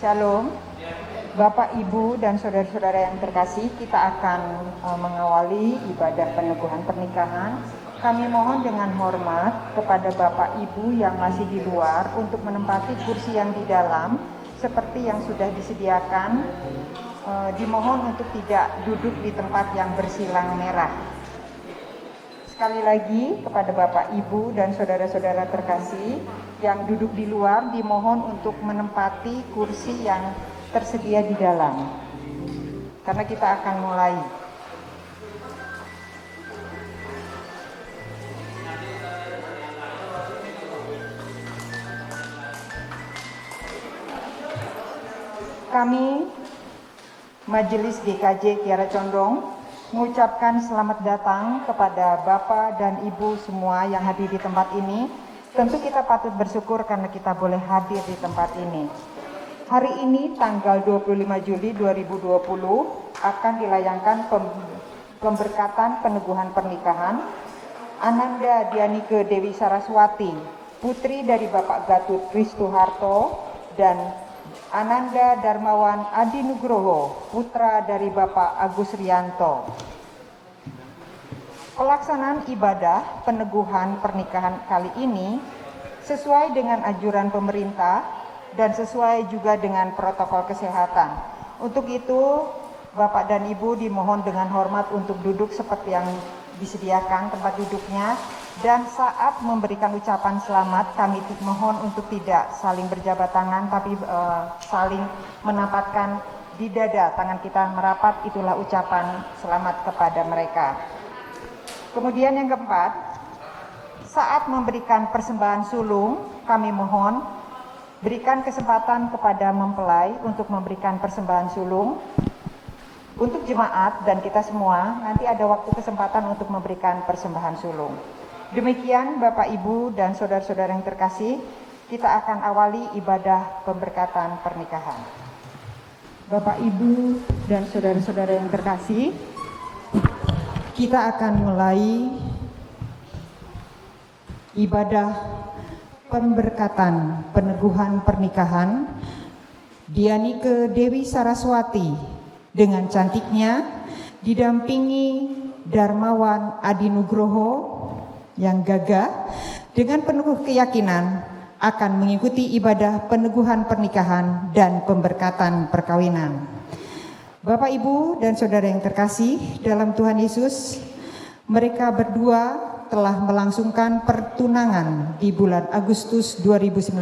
Shalom, Bapak, Ibu, dan saudara-saudara yang terkasih, kita akan mengawali ibadah peneguhan pernikahan. Kami mohon dengan hormat kepada Bapak Ibu yang masih di luar untuk menempati kursi yang di dalam seperti yang sudah disediakan. Dimohon untuk tidak duduk di tempat yang bersilang merah. Sekali lagi kepada Bapak, Ibu, dan saudara-saudara terkasih yang duduk di luar dimohon untuk menempati kursi yang tersedia di dalam. Karena kita akan mulai. Kami Majelis GKJ Kiara Condong mengucapkan selamat datang kepada Bapak dan Ibu semua yang hadir di tempat ini. Tentu kita patut bersyukur karena kita boleh hadir di tempat ini. Hari ini tanggal 25 Juli 2020 akan dilayangkan pemberkatan peneguhan pernikahan Ananda Dianike Dewi Saraswati, putri dari Bapak Gatut Kristuharto, dan Ananda Darmawan Adi Nugroho, putra dari Bapak Agus Rianto. Pelaksanaan ibadah peneguhan pernikahan kali ini sesuai dengan anjuran pemerintah dan sesuai juga dengan protokol kesehatan. Untuk itu, Bapak dan Ibu dimohon dengan hormat untuk duduk seperti yang disediakan tempat duduknya, dan saat memberikan ucapan selamat kami mohon untuk tidak saling berjabat tangan tapi saling menapakkan di dada, tangan kita merapat, itulah ucapan selamat kepada mereka. Kemudian yang keempat, saat memberikan persembahan sulung, kami mohon berikan kesempatan kepada mempelai untuk memberikan persembahan sulung. Untuk jemaat dan kita semua, nanti ada waktu kesempatan untuk memberikan persembahan sulung. Demikian Bapak, Ibu, dan saudara-saudara yang terkasih, kita akan awali ibadah pemberkatan pernikahan. Bapak, Ibu, dan saudara-saudara yang terkasih, kita akan mulai ibadah pemberkatan peneguhan pernikahan Dianike Dewi Saraswati dengan cantiknya didampingi Darmawan Adi Nugroho yang gagah dengan penuh keyakinan akan mengikuti ibadah peneguhan pernikahan dan pemberkatan perkawinan. Bapak, Ibu, dan saudara yang terkasih dalam Tuhan Yesus, mereka berdua telah melangsungkan pertunangan di bulan Agustus 2019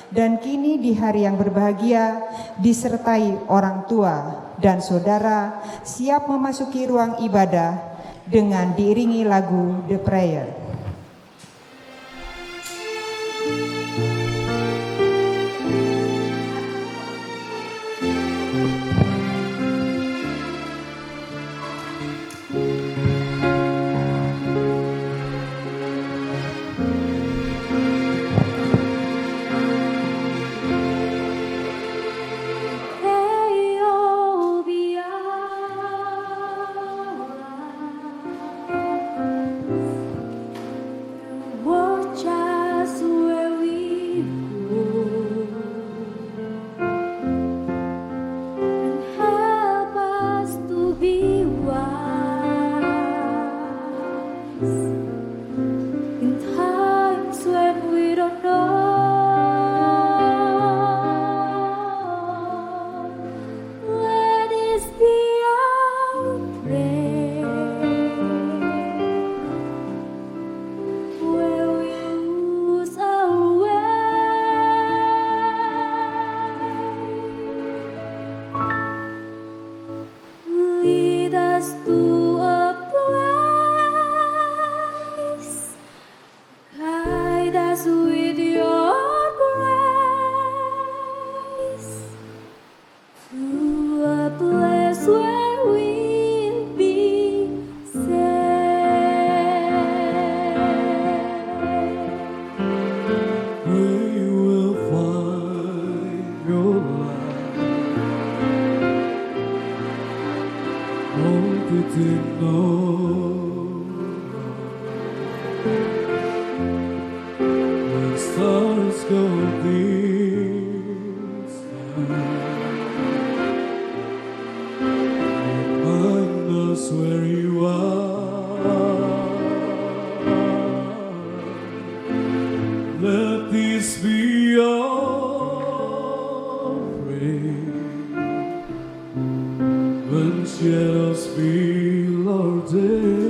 dan kini di hari yang berbahagia disertai orang tua dan saudara siap memasuki ruang ibadah dengan diiringi lagu The Prayer. Stars go dim Remind us where you are. Let this be our prayer when shadows fill our day.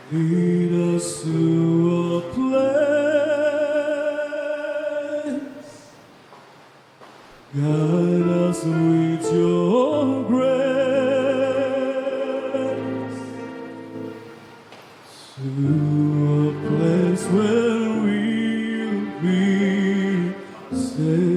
Lead us to a place, guide us with your grace, to a place where we'll be safe.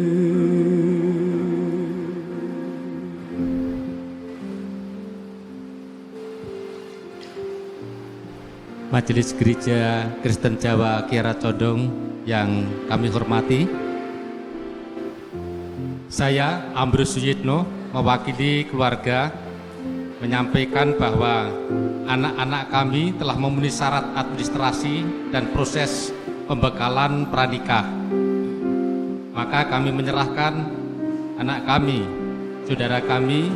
Majelis Gereja Kristen Jawa Kiara Condong yang kami hormati, saya Ambrus Suyitno mewakili keluarga menyampaikan bahwa anak-anak kami telah memenuhi syarat administrasi dan proses pembekalan pranikah. Maka kami menyerahkan anak kami, saudara kami,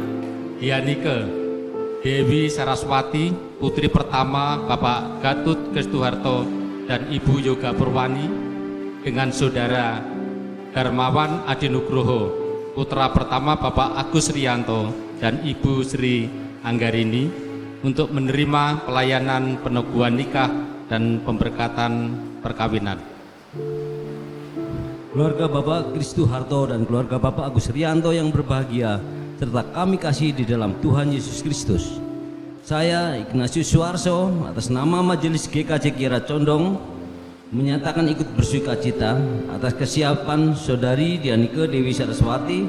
Dianike Dewi Saraswati, putri pertama Bapak Gatut Kristuharto dan Ibu Yoga Purwani, dengan saudara Darmawan Adinugroho, putra pertama Bapak Agus Rianto dan Ibu Sri Anggarini, untuk menerima pelayanan peneguhan nikah dan pemberkatan perkawinan. Keluarga Bapak Kristuharto dan keluarga Bapak Agus Rianto yang berbahagia, serta kami kasih di dalam Tuhan Yesus Kristus. Saya Ignatius Suarso atas nama Majelis GKJ Kiara Condong menyatakan ikut bersukacita atas kesiapan Saudari Dianike Dewi Saraswati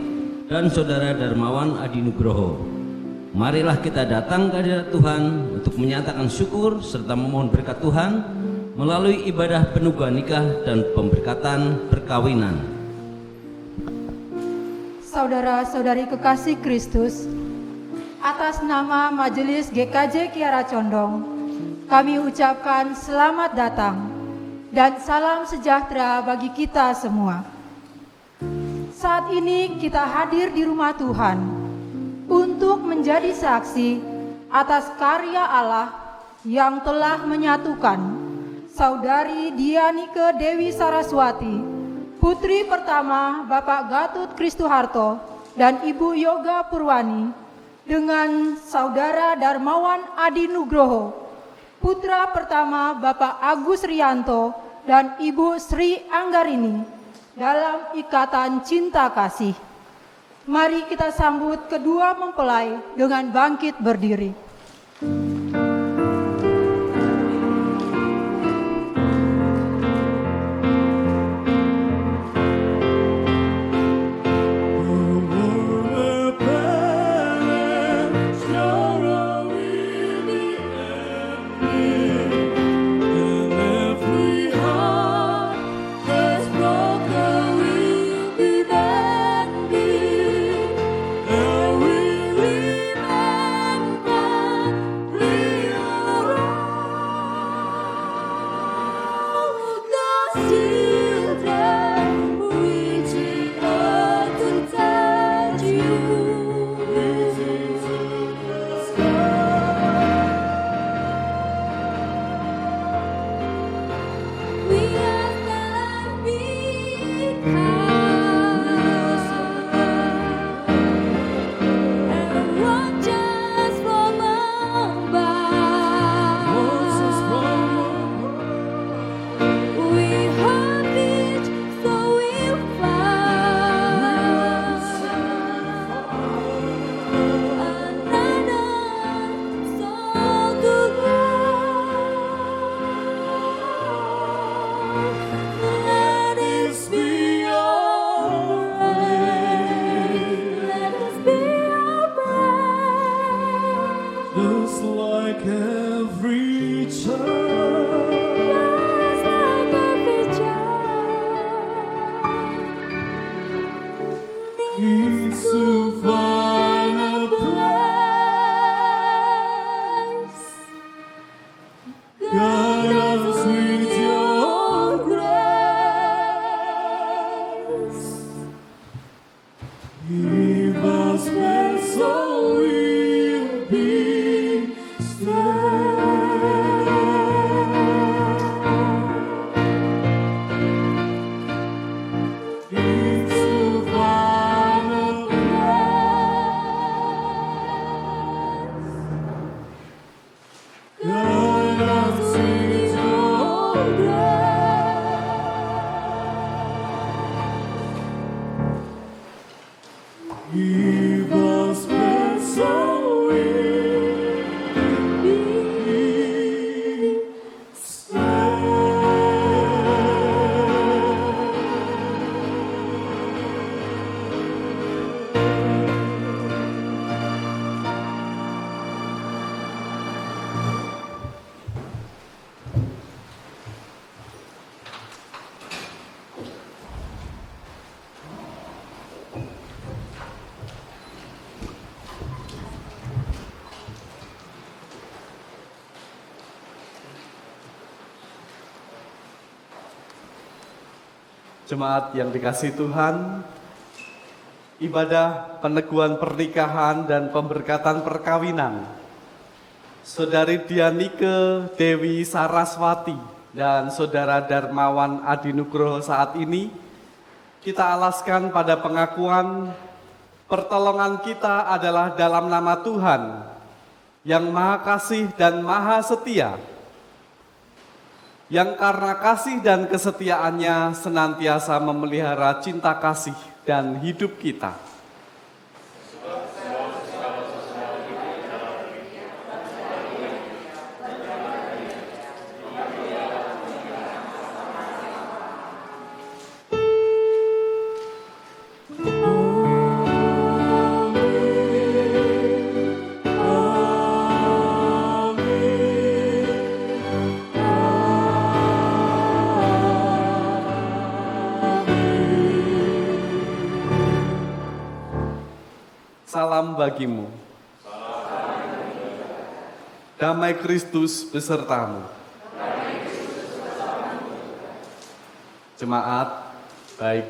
dan Saudara Darmawan Adinugroho. Marilah kita datang ke hadirat Tuhan untuk menyatakan syukur serta memohon berkat Tuhan melalui ibadah peneguhan nikah dan pemberkatan perkawinan. Saudara-saudari kekasih Kristus, atas nama Majelis GKJ Kiara Condong, kami ucapkan selamat datang dan salam sejahtera bagi kita semua. Saat ini kita hadir di rumah Tuhan untuk menjadi saksi atas karya Allah yang telah menyatukan Saudari Dianike Dewi Saraswati, putri pertama Bapak Gatut Kristuharto dan Ibu Yoga Purwani, dengan Saudara Darmawan Adinugroho, putra pertama Bapak Agus Rianto dan Ibu Sri Anggarini, dalam ikatan cinta kasih. Mari kita sambut kedua mempelai dengan bangkit berdiri. Remember Jemaat yang dikasihi Tuhan, ibadah peneguhan pernikahan dan pemberkatan perkawinan Saudari Dianike Dewi Saraswati dan Saudara Darmawan Adi Nugroho saat ini kita alaskan pada pengakuan pertolongan kita adalah dalam nama Tuhan yang Maha Kasih dan Maha Setia, yang karena kasih dan kesetiaannya senantiasa memelihara cinta kasih dan hidup kita. Salam bagimu. Damai Kristus besertamu. Jemaat, baik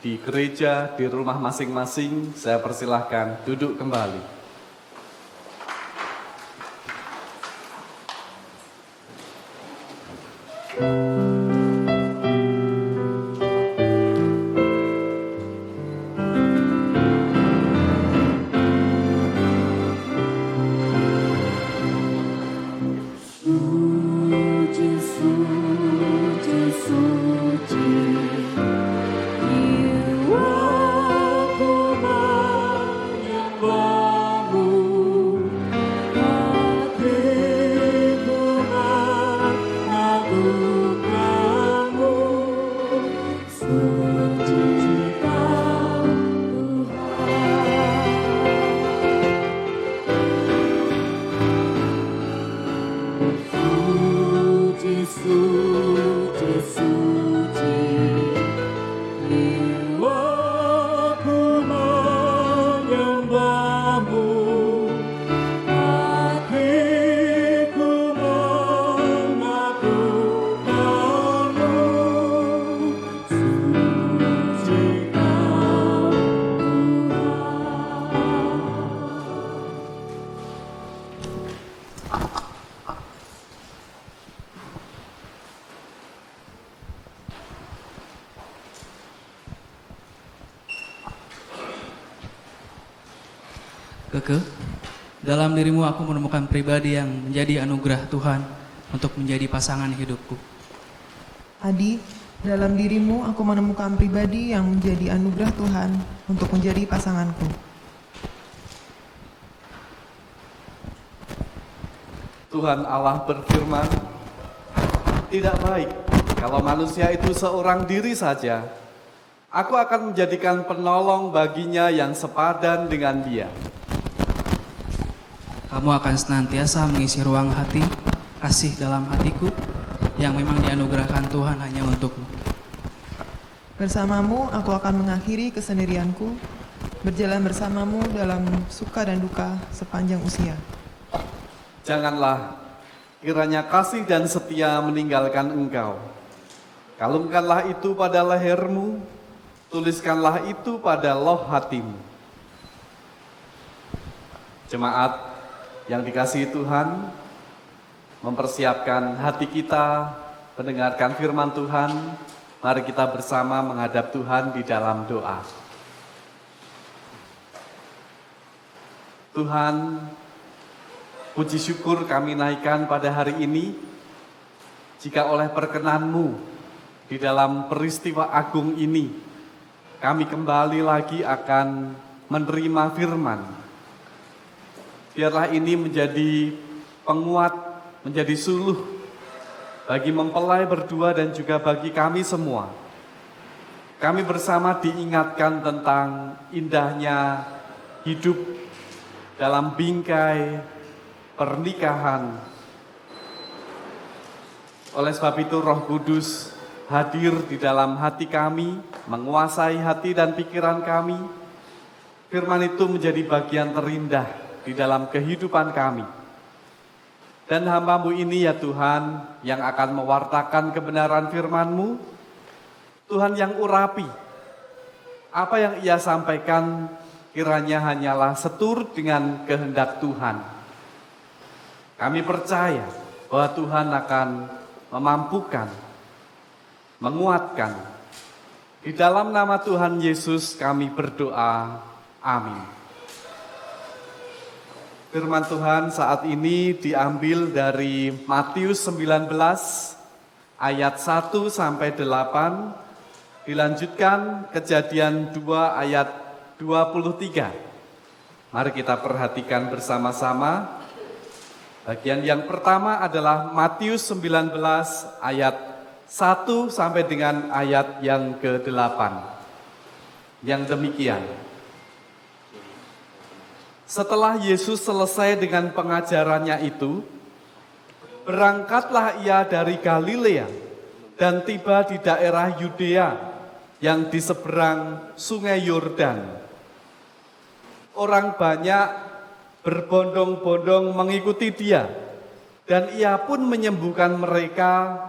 di gereja, di rumah masing-masing, saya persilahkan duduk kembali. Keke, dalam dirimu aku menemukan pribadi yang menjadi anugerah Tuhan untuk menjadi pasangan hidupku. Adi, dalam dirimu aku menemukan pribadi yang menjadi anugerah Tuhan untuk menjadi pasanganku. Tuhan Allah berfirman, tidak baik kalau manusia itu seorang diri saja. Aku akan menjadikan penolong baginya yang sepadan dengan dia. Kamu akan senantiasa mengisi ruang hati, kasih dalam hatiku, yang memang dianugerahkan Tuhan hanya untukmu. Bersamamu aku akan mengakhiri kesendirianku, berjalan bersamamu dalam suka dan duka sepanjang usia. Janganlah kiranya kasih dan setia meninggalkan engkau. Kalungkanlah itu pada lehermu, tuliskanlah itu pada loh hatimu. Jemaat yang dikasihi Tuhan, mempersiapkan hati kita mendengarkan firman Tuhan, mari kita bersama menghadap Tuhan di dalam doa. Tuhan, puji syukur kami naikkan pada hari ini, jika oleh perkenan-Mu di dalam peristiwa agung ini, kami kembali lagi akan menerima firman. Biarlah ini menjadi penguat, menjadi suluh bagi mempelai berdua dan juga bagi kami semua. Kami bersama diingatkan tentang indahnya hidup dalam bingkai pernikahan. Oleh sebab itu Roh Kudus hadir di dalam hati kami, menguasai hati dan pikiran kami. Firman itu menjadi bagian terindah di dalam kehidupan kami. Dan hamba-Mu ini ya Tuhan, yang akan mewartakan kebenaran firman-Mu, Tuhan yang urapi. Apa yang ia sampaikan kiranya hanyalah seturut dengan kehendak Tuhan. Kami percaya bahwa Tuhan akan memampukan, menguatkan. Di dalam nama Tuhan Yesus kami berdoa. Amin. Firman Tuhan saat ini diambil dari Matius 19 ayat 1 sampai 8, dilanjutkan Kejadian 2 ayat 23. Mari kita perhatikan bersama-sama. Bagian yang pertama adalah Matius 19 ayat 1 sampai dengan ayat yang ke-8. Yang demikian. Setelah Yesus selesai dengan pengajarannya itu, berangkatlah ia dari Galilea dan tiba di daerah Yudea yang di seberang sungai Yordan. Orang banyak berbondong-bondong mengikuti dia, dan ia pun menyembuhkan mereka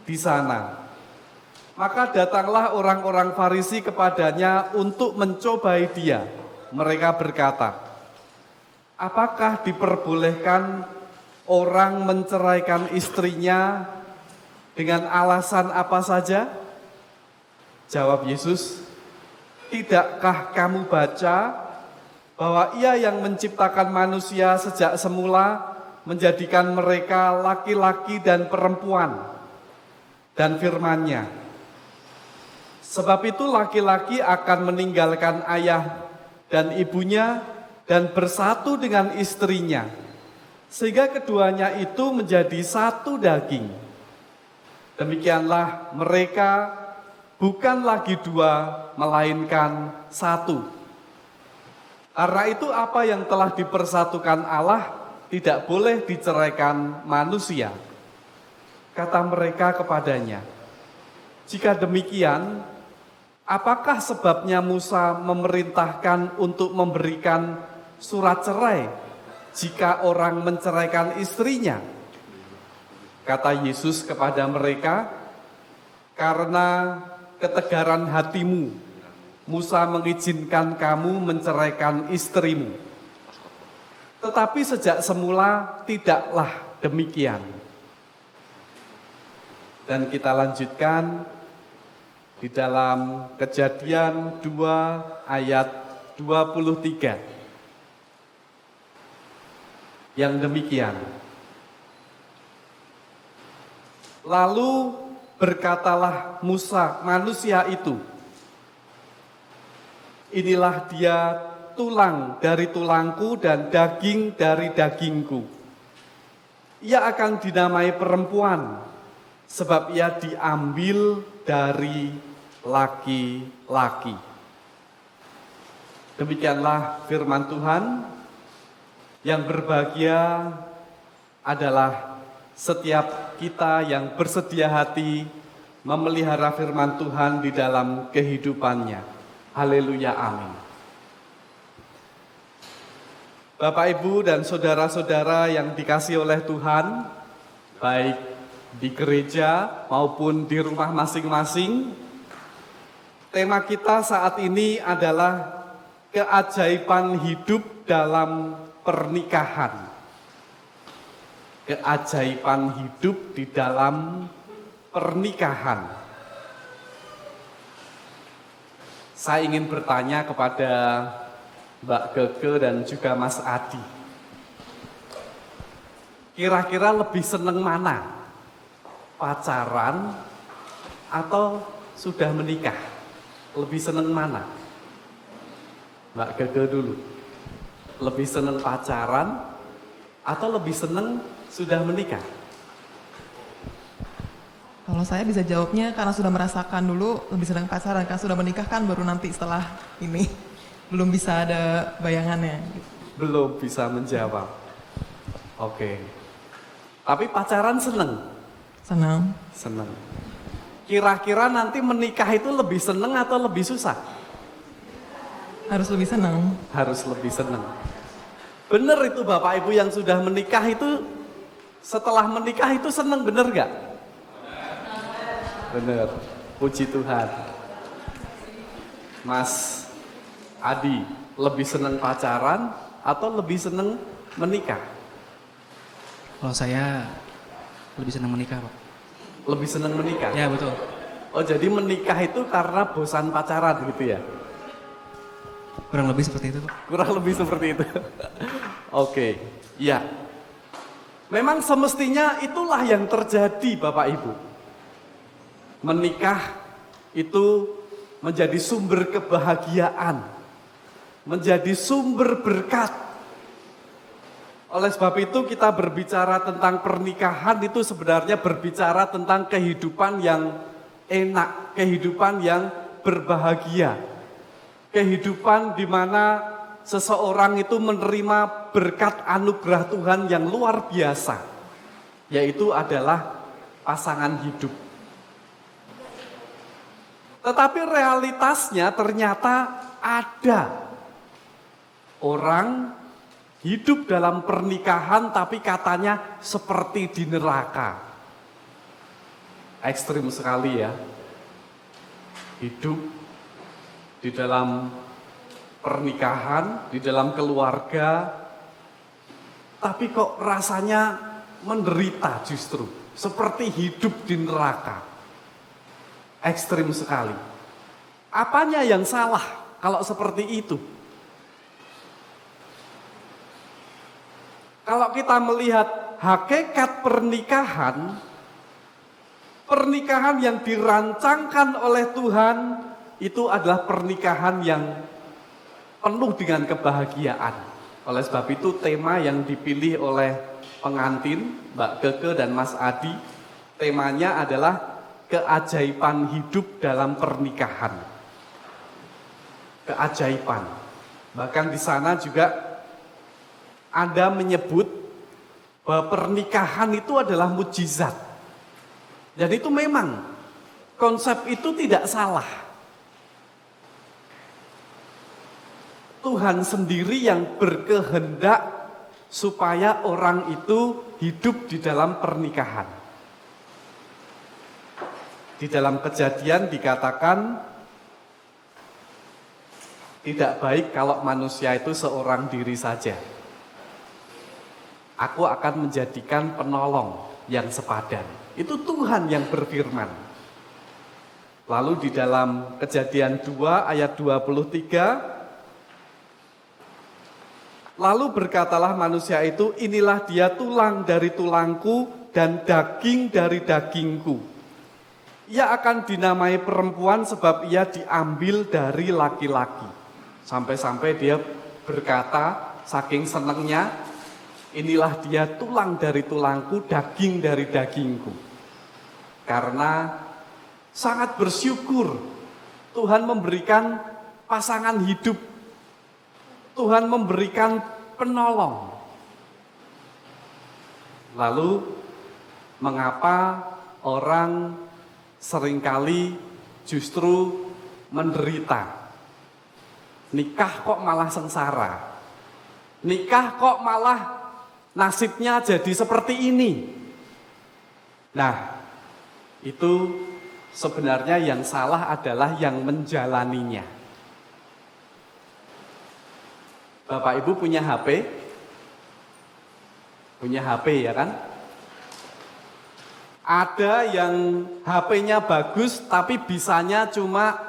di sana. Maka datanglah orang-orang Farisi kepadanya untuk mencobai dia. Mereka berkata, apakah diperbolehkan orang menceraikan istrinya dengan alasan apa saja? Jawab Yesus, tidakkah kamu baca bahwa Ia yang menciptakan manusia sejak semula menjadikan mereka laki-laki dan perempuan, dan firman-Nya, sebab itu laki-laki akan meninggalkan ayah dan ibunya dan bersatu dengan istrinya, sehingga keduanya itu menjadi satu daging. Demikianlah mereka bukan lagi dua, melainkan satu. Karena itu apa yang telah dipersatukan Allah tidak boleh diceraikan manusia. Kata mereka kepadanya, jika demikian, apakah sebabnya Musa memerintahkan untuk memberikan surat cerai jika orang menceraikan istrinya? Kata Yesus kepada mereka, karena ketegaran hatimu, Musa mengizinkan kamu menceraikan istrimu. Tetapi sejak semula tidaklah demikian. Dan kita lanjutkan di dalam Kejadian 2 ayat 23. Yang demikian. Lalu berkatalah Musa, manusia itu, inilah dia tulang dari tulangku dan daging dari dagingku. Ia akan dinamai perempuan, sebab ia diambil dari laki-laki. Demikianlah firman Tuhan. Yang berbahagia adalah setiap kita yang bersedia hati memelihara firman Tuhan di dalam kehidupannya. Haleluya, amin. Bapak, Ibu, dan saudara-saudara yang dikasihi oleh Tuhan, baik di gereja maupun di rumah masing-masing, tema kita saat ini adalah keajaiban hidup dalam pernikahan. Keajaiban hidup di dalam pernikahan. Saya ingin bertanya kepada Mbak Keke dan juga Mas Adi. Kira-kira lebih seneng mana? Pacaran atau sudah menikah? Lebih seneng mana? Mbak Keke dulu. Lebih seneng pacaran atau lebih seneng sudah menikah? Kalau saya bisa jawabnya karena sudah merasakan dulu lebih senang pacaran, karena sudah menikah kan baru nanti setelah ini. Belum bisa ada bayangannya. Belum bisa menjawab. Oke. Tapi pacaran seneng? Senang. Seneng. Kira-kira nanti menikah itu lebih seneng atau lebih susah? Harus lebih senang. Harus lebih seneng. Bener itu Bapak Ibu yang sudah menikah itu, setelah menikah itu seneng, bener gak? Bener. Puji Tuhan. Mas Adi, lebih senang pacaran atau lebih senang menikah? Kalau saya lebih senang menikah, Pak. Lebih senang menikah? Ya, betul. Oh, jadi menikah itu karena bosan pacaran gitu ya? Kurang lebih seperti itu, Pak. Kurang lebih seperti itu. Oke, ya. Memang semestinya itulah yang terjadi Bapak Ibu. Menikah itu menjadi sumber kebahagiaan, menjadi sumber berkat. Oleh sebab itu kita berbicara tentang pernikahan itu sebenarnya berbicara tentang kehidupan yang enak, kehidupan yang berbahagia. Kehidupan di mana seseorang itu menerima berkat anugerah Tuhan yang luar biasa, yaitu adalah pasangan hidup. Tetapi realitasnya ternyata ada orang hidup dalam pernikahan tapi katanya seperti di neraka. Ekstrim sekali ya. Hidup di dalam pernikahan, di dalam keluarga, tapi kok rasanya menderita justru. Seperti hidup di neraka. Ekstrim sekali. Apanya yang salah kalau seperti itu? Kalau kita melihat hakikat pernikahan, pernikahan yang dirancangkan oleh Tuhan itu adalah pernikahan yang penuh dengan kebahagiaan. Oleh sebab itu tema yang dipilih oleh pengantin Mbak Keke dan Mas Adi, temanya adalah keajaiban hidup dalam pernikahan. Keajaiban. Bahkan di sana juga Anda menyebut bahwa pernikahan itu adalah mukjizat. Dan itu memang konsep itu tidak salah. Tuhan sendiri yang berkehendak supaya orang itu hidup di dalam pernikahan. Di dalam Kejadian dikatakan tidak baik kalau manusia itu seorang diri saja. Aku akan menjadikan penolong yang sepadan. Itu Tuhan yang berfirman. Lalu di dalam Kejadian 2 ayat 23, lalu berkatalah manusia itu, inilah dia tulang dari tulangku dan daging dari dagingku. Ia akan dinamai perempuan sebab ia diambil dari laki-laki. Sampai-sampai dia berkata, saking senangnya, inilah dia tulang dari tulangku, daging dari dagingku. Karena sangat bersyukur Tuhan memberikan pasangan hidup. Tuhan memberikan penolong. Lalu mengapa orang seringkali justru menderita? Nikah kok malah sengsara? Nikah kok malah nasibnya jadi seperti ini? Nah, itu sebenarnya yang salah adalah yang menjalaninya. Bapak Ibu punya HP? Punya HP ya kan? Ada yang HP-nya bagus tapi bisanya cuma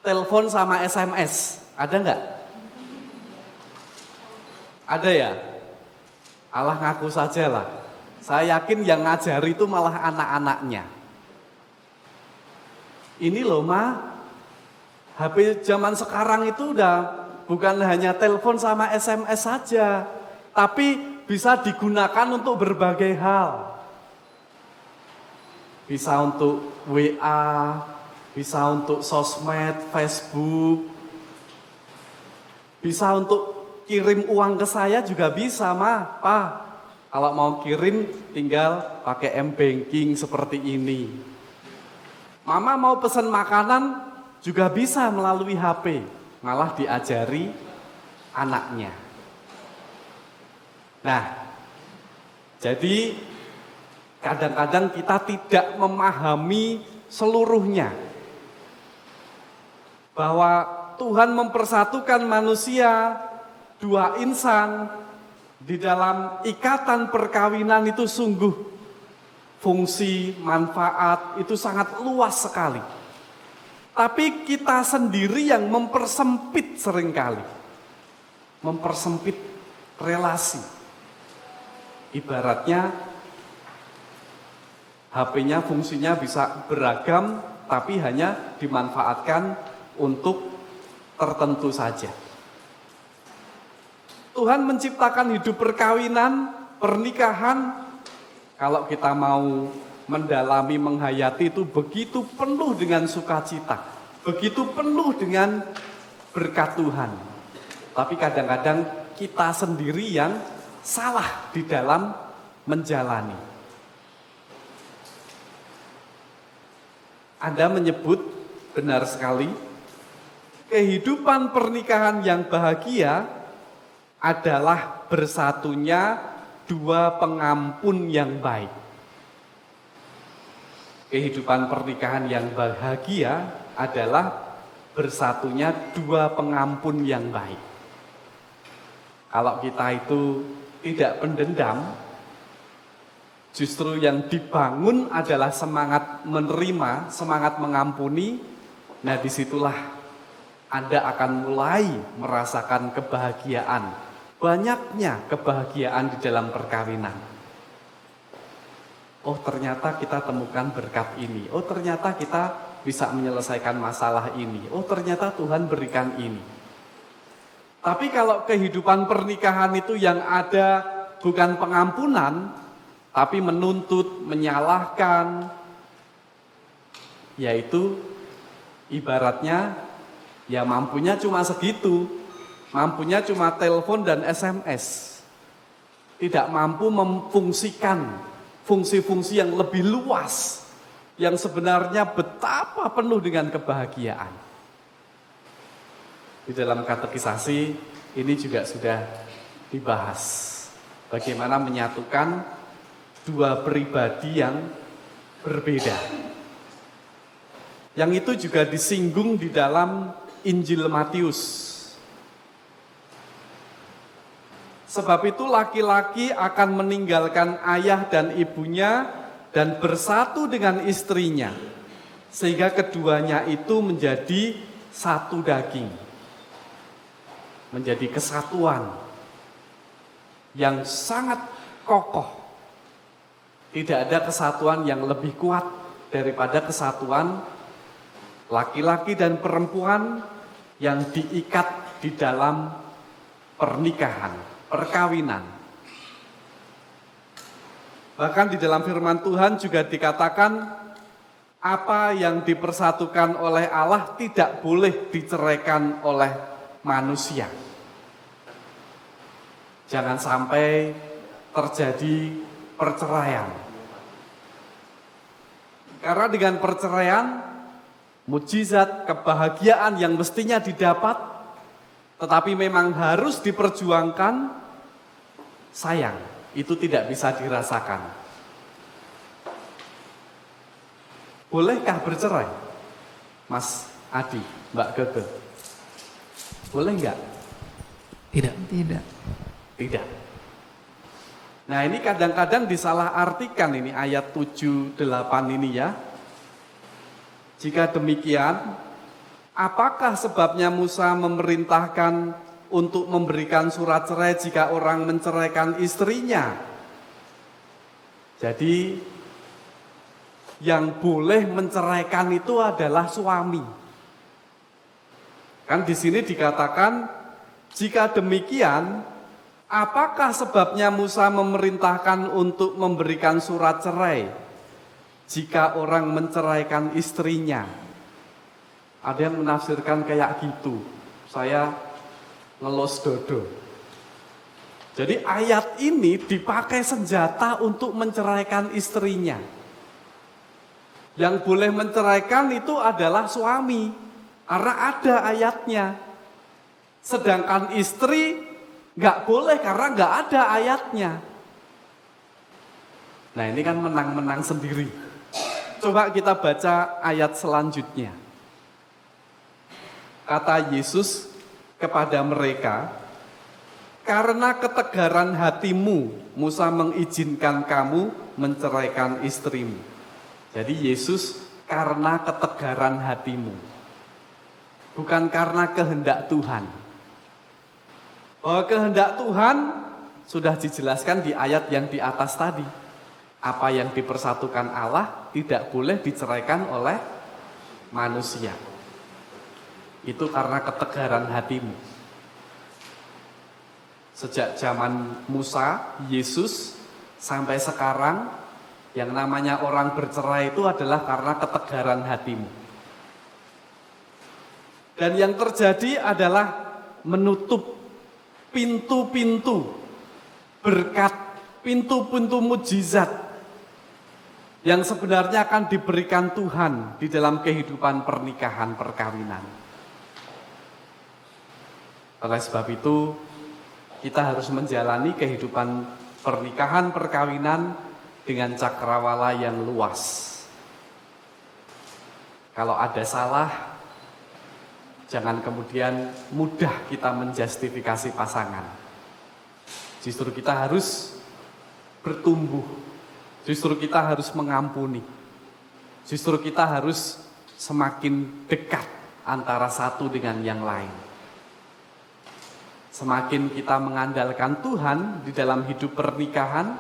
telepon sama SMS. Ada enggak? Ada ya? Allah ngaku saja lah. Saya yakin yang ngajari itu malah anak-anaknya. Ini loh Ma, HP zaman sekarang itu udah bukan hanya telepon sama SMS saja, tapi bisa digunakan untuk berbagai hal. Bisa untuk WA, bisa untuk sosmed, Facebook, bisa untuk kirim uang ke saya juga bisa, Ma. Pak, kalau mau kirim tinggal pakai M-Banking seperti ini. Mama mau pesan makanan juga bisa melalui HP. Malah diajari anaknya. Nah, jadi kadang-kadang kita tidak memahami seluruhnya. bahwa Tuhan mempersatukan manusia, dua insan di dalam ikatan perkawinan itu sungguh fungsi, manfaat itu sangat luas sekali. Tapi kita sendiri yang mempersempit seringkali. Mempersempit relasi. Ibaratnya HP-nya fungsinya bisa beragam, tapi hanya dimanfaatkan untuk tertentu saja. Tuhan menciptakan hidup perkawinan, pernikahan, kalau kita mau mendalami, menghayati itu begitu penuh dengan sukacita, begitu penuh dengan berkat Tuhan. Tapi kadang-kadang kita sendiri yang salah di dalam menjalani. Anda menyebut benar sekali, kehidupan pernikahan yang bahagia adalah bersatunya dua pengampun yang baik. Kehidupan pernikahan yang bahagia adalah bersatunya dua pengampun yang baik. Kalau kita itu tidak pendendam, justru yang dibangun adalah semangat menerima, semangat mengampuni. Nah, disitulah Anda akan mulai merasakan kebahagiaan. Banyaknya kebahagiaan di dalam perkawinan. Oh, ternyata kita temukan berkat ini. Oh, ternyata kita bisa menyelesaikan masalah ini. Oh, ternyata Tuhan berikan ini. Tapi kalau kehidupan pernikahan itu yang ada bukan pengampunan, tapi menuntut, menyalahkan, yaitu ibaratnya ya mampunya cuma segitu, mampunya cuma telepon dan SMS, tidak mampu memfungsikan fungsi-fungsi yang lebih luas, yang sebenarnya betapa penuh dengan kebahagiaan. Di dalam katekisasi ini juga sudah dibahas, bagaimana menyatukan dua pribadi yang berbeda. Yang itu juga disinggung di dalam Injil Matius. Sebab itu laki-laki akan meninggalkan ayah dan ibunya dan bersatu dengan istrinya, sehingga keduanya itu menjadi satu daging, menjadi kesatuan yang sangat kokoh. Tidak ada kesatuan yang lebih kuat daripada kesatuan laki-laki dan perempuan yang diikat di dalam pernikahan, perkawinan. Bahkan di dalam firman Tuhan juga dikatakan apa yang dipersatukan oleh Allah tidak boleh diceraikan oleh manusia. Jangan sampai terjadi perceraian. Karena dengan perceraian, mujizat, kebahagiaan yang mestinya didapat, tetapi memang harus diperjuangkan, sayang, itu tidak bisa dirasakan. Bolehkah bercerai? Mas Adi, Mbak Gege? Boleh enggak? Tidak. Tidak. Tidak. Nah, ini kadang-kadang disalahartikan ini ayat 7-8 ini ya. Jika demikian, apakah sebabnya Musa memerintahkan untuk memberikan surat cerai jika orang menceraikan istrinya? Jadi, yang boleh menceraikan itu adalah suami. Kan di sini dikatakan, jika demikian, apakah sebabnya Musa memerintahkan untuk memberikan surat cerai jika orang menceraikan istrinya? Ada yang menafsirkan kayak gitu. Saya ngelos dodo. Jadi ayat ini dipakai senjata untuk menceraikan istrinya. Yang boleh menceraikan itu adalah suami, karena ada ayatnya. Sedangkan istri nggak boleh karena nggak ada ayatnya. Nah, ini kan menang-menang sendiri. Coba kita baca ayat selanjutnya. kata Yesus kepada mereka, karena ketegaran hatimu, Musa mengizinkan kamu menceraikan istrimu. Jadi Yesus karena ketegaran hatimu, bukan karena kehendak Tuhan. Bahwa kehendak Tuhan sudah dijelaskan di ayat yang di atas tadi. Apa yang dipersatukan Allah tidak boleh diceraikan oleh manusia. Itu karena ketegaran hatimu. Sejak zaman Musa, Yesus, sampai sekarang, yang namanya orang bercerai itu adalah karena ketegaran hatimu. Dan yang terjadi adalah menutup pintu-pintu berkat, pintu-pintu mujizat yang sebenarnya akan diberikan Tuhan di dalam kehidupan pernikahan perkawinan. Oleh sebab itu, kita harus menjalani kehidupan pernikahan perkawinan dengan cakrawala yang luas. Kalau ada salah, jangan kemudian mudah kita menjustifikasi pasangan. Justru kita harus bertumbuh. Justru kita harus mengampuni. Justru kita harus semakin dekat antara satu dengan yang lain. Semakin kita mengandalkan Tuhan di dalam hidup pernikahan,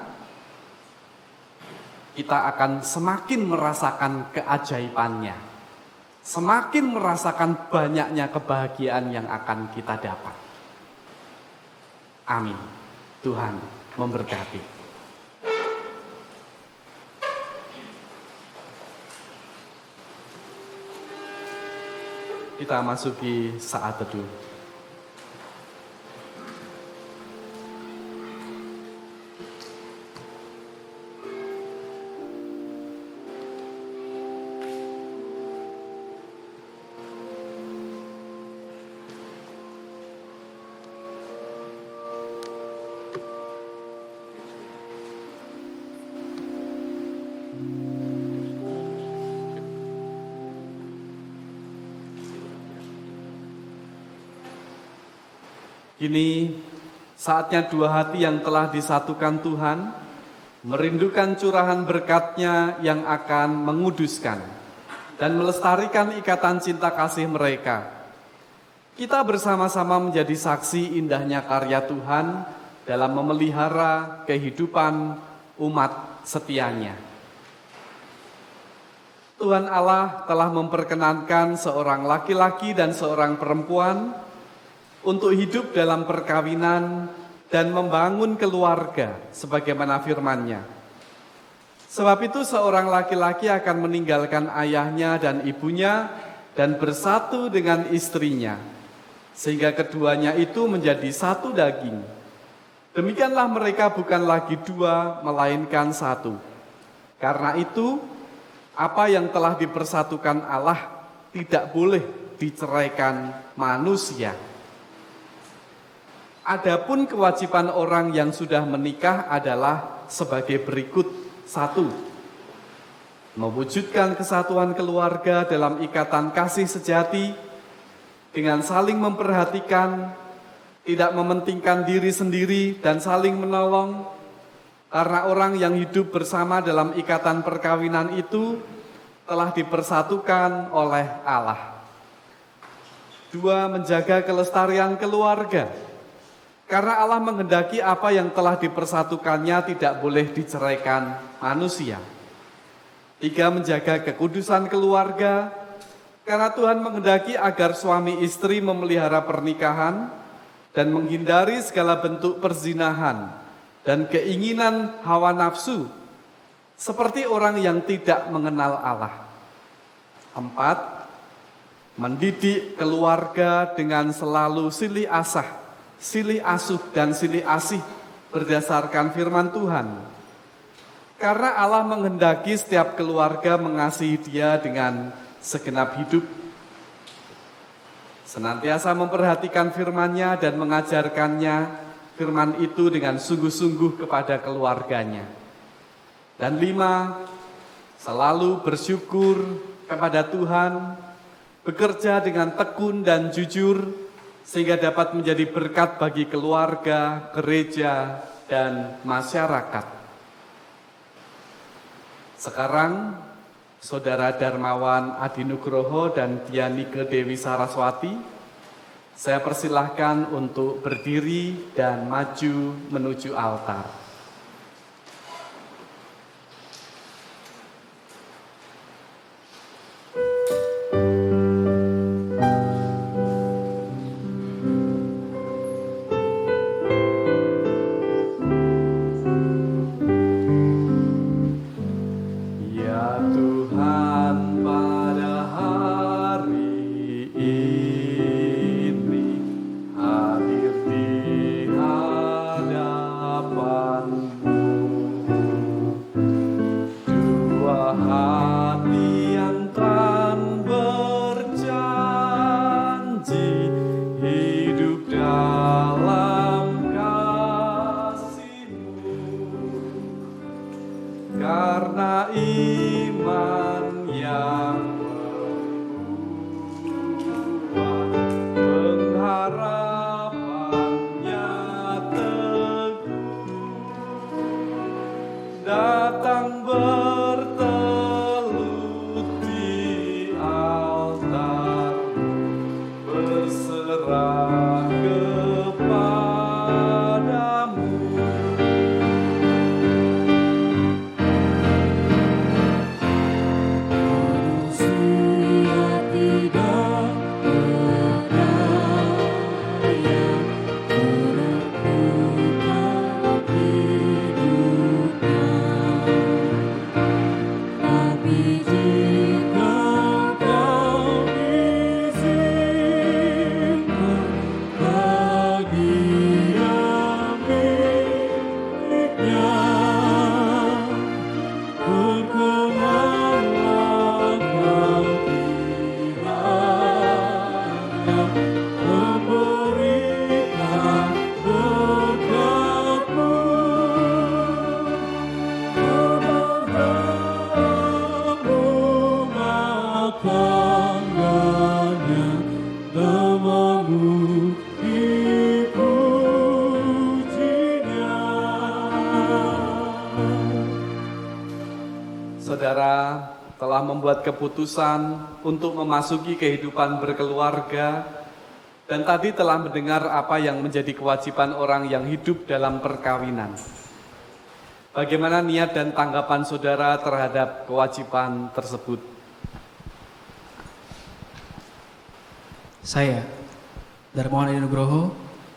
kita akan semakin merasakan keajaibannya. Semakin merasakan banyaknya kebahagiaan yang akan kita dapat. Amin. Tuhan memberkati. Kita masuki saat teduh. Kini saatnya dua hati yang telah disatukan Tuhan merindukan curahan berkat-Nya yang akan menguduskan dan melestarikan ikatan cinta kasih mereka. Kita bersama-sama menjadi saksi indahnya karya Tuhan dalam memelihara kehidupan umat setianya. Tuhan Allah telah memperkenankan seorang laki-laki dan seorang perempuan untuk hidup dalam perkawinan dan membangun keluarga sebagaimana firman-Nya. Sebab itu seorang laki-laki akan meninggalkan ayahnya dan ibunya dan bersatu dengan istrinya, sehingga keduanya itu menjadi satu daging. Demikianlah mereka bukan lagi dua, melainkan satu. Karena itu, apa yang telah dipersatukan Allah tidak boleh diceraikan manusia. Adapun kewajiban orang yang sudah menikah adalah sebagai berikut. 1. Mewujudkan kesatuan keluarga dalam ikatan kasih sejati dengan saling memperhatikan, tidak mementingkan diri sendiri dan saling menolong. Karena orang yang hidup bersama dalam ikatan perkawinan itu telah dipersatukan oleh Allah. 2. Menjaga kelestarian keluarga. Karena Allah menghendaki apa yang telah dipersatukannya tidak boleh diceraikan manusia. 3. Menjaga kekudusan keluarga. Karena Tuhan menghendaki agar suami istri memelihara pernikahan dan menghindari segala bentuk perzinahan dan keinginan hawa nafsu, seperti orang yang tidak mengenal Allah. 4. Mendidik keluarga dengan selalu silih asah, silih asuh dan silih asih berdasarkan firman Tuhan. Karena Allah menghendaki setiap keluarga mengasihi Dia dengan segenap hidup, senantiasa memperhatikan firman-Nya dan mengajarkannya firman itu dengan sungguh-sungguh kepada keluarganya. Dan 5, selalu bersyukur kepada Tuhan bekerja dengan tekun dan jujur, sehingga dapat menjadi berkat bagi keluarga, gereja, dan masyarakat. Sekarang, Saudara Darmawan Adinugroho dan Dianike Dewi Saraswati, saya persilahkan untuk berdiri dan maju menuju altar. Karena iman yang membuat pengharapannya teguh, datang bertelut di altar, berserah kepadamu. Saudara telah membuat keputusan untuk memasuki kehidupan berkeluarga dan tadi telah mendengar apa yang menjadi kewajiban orang yang hidup dalam perkawinan. Bagaimana niat dan tanggapan saudara terhadap kewajiban tersebut? Saya, Darmawan Adinugroho,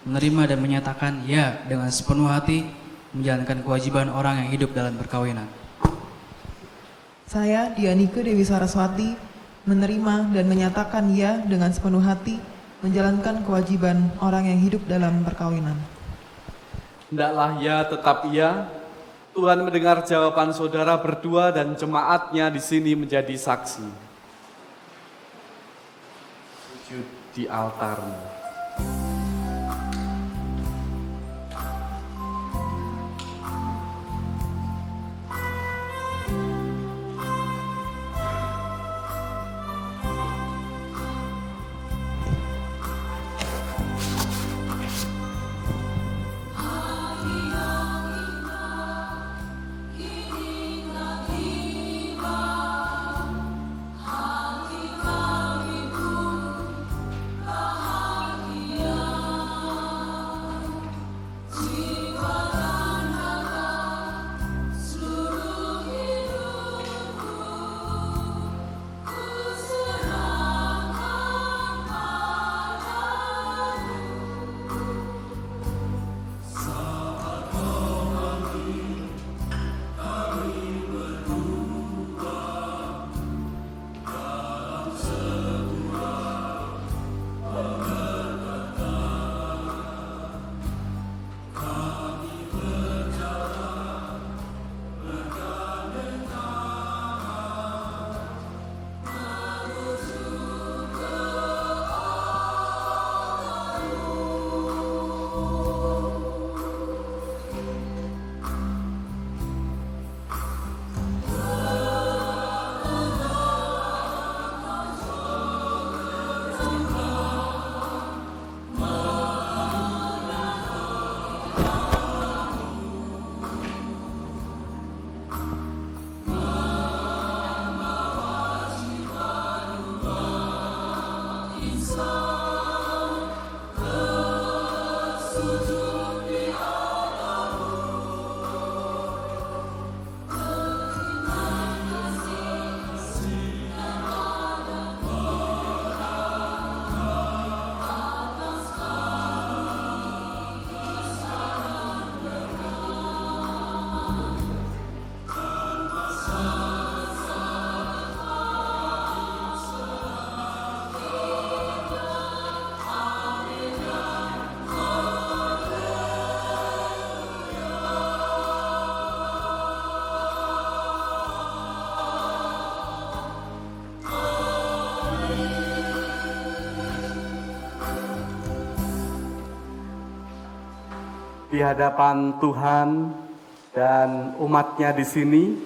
menerima dan menyatakan ya dengan sepenuh hati menjalankan kewajiban orang yang hidup dalam perkawinan. Saya, Dianike Dewi Saraswati, menerima dan menyatakan ya dengan sepenuh hati menjalankan kewajiban orang yang hidup dalam perkawinan. Hendaklah ya tetap iya. Tuhan mendengar jawaban saudara berdua dan jemaatnya di sini menjadi saksi. Sujud di altarmu. di hadapan Tuhan dan umatnya di sini,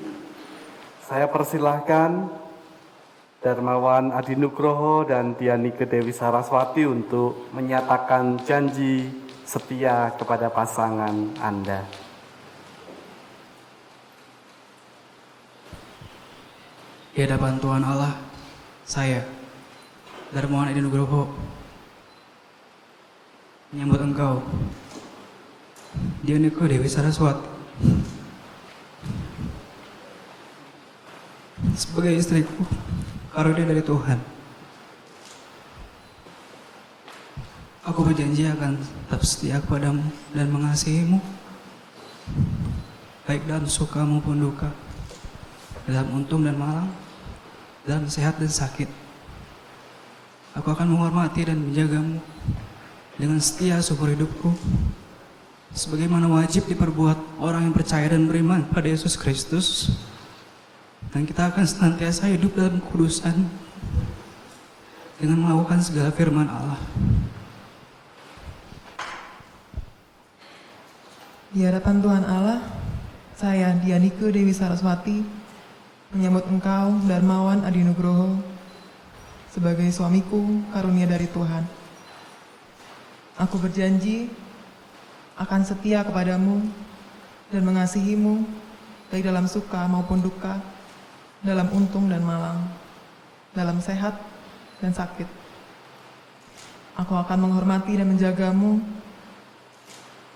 saya persilahkan Darmawan Adi Nugroho dan Dianike Dewi Saraswati untuk menyatakan janji setia kepada pasangan Anda. Di hadapan Tuhan Allah, saya, Darmawan Adi Nugroho, menyambut Engkau, Dianike Dewi Saraswati, sebagai istriku, karunia dari Tuhan. Aku berjanji akan tetap setia kepadamu dan mengasihimu, baik dalam suka maupun duka, dalam untung dan malang, dalam sehat dan sakit. Aku akan menghormati dan menjagamu dengan setia seumur hidupku, sebagaimana wajib diperbuat orang yang percaya dan beriman pada Yesus Kristus. Dan kita akan senantiasa hidup dalam kekudusan dengan melakukan segala firman Allah. Di hadapan Tuhan Allah, saya Dianike Dewi Saraswati menyambut Engkau, Darmawan Adi Nugroho, sebagai suamiku, karunia dari Tuhan. Aku berjanji akan setia kepadamu dan mengasihimu, baik dalam suka maupun duka, dalam untung dan malang, dalam sehat dan sakit. Aku akan menghormati dan menjagamu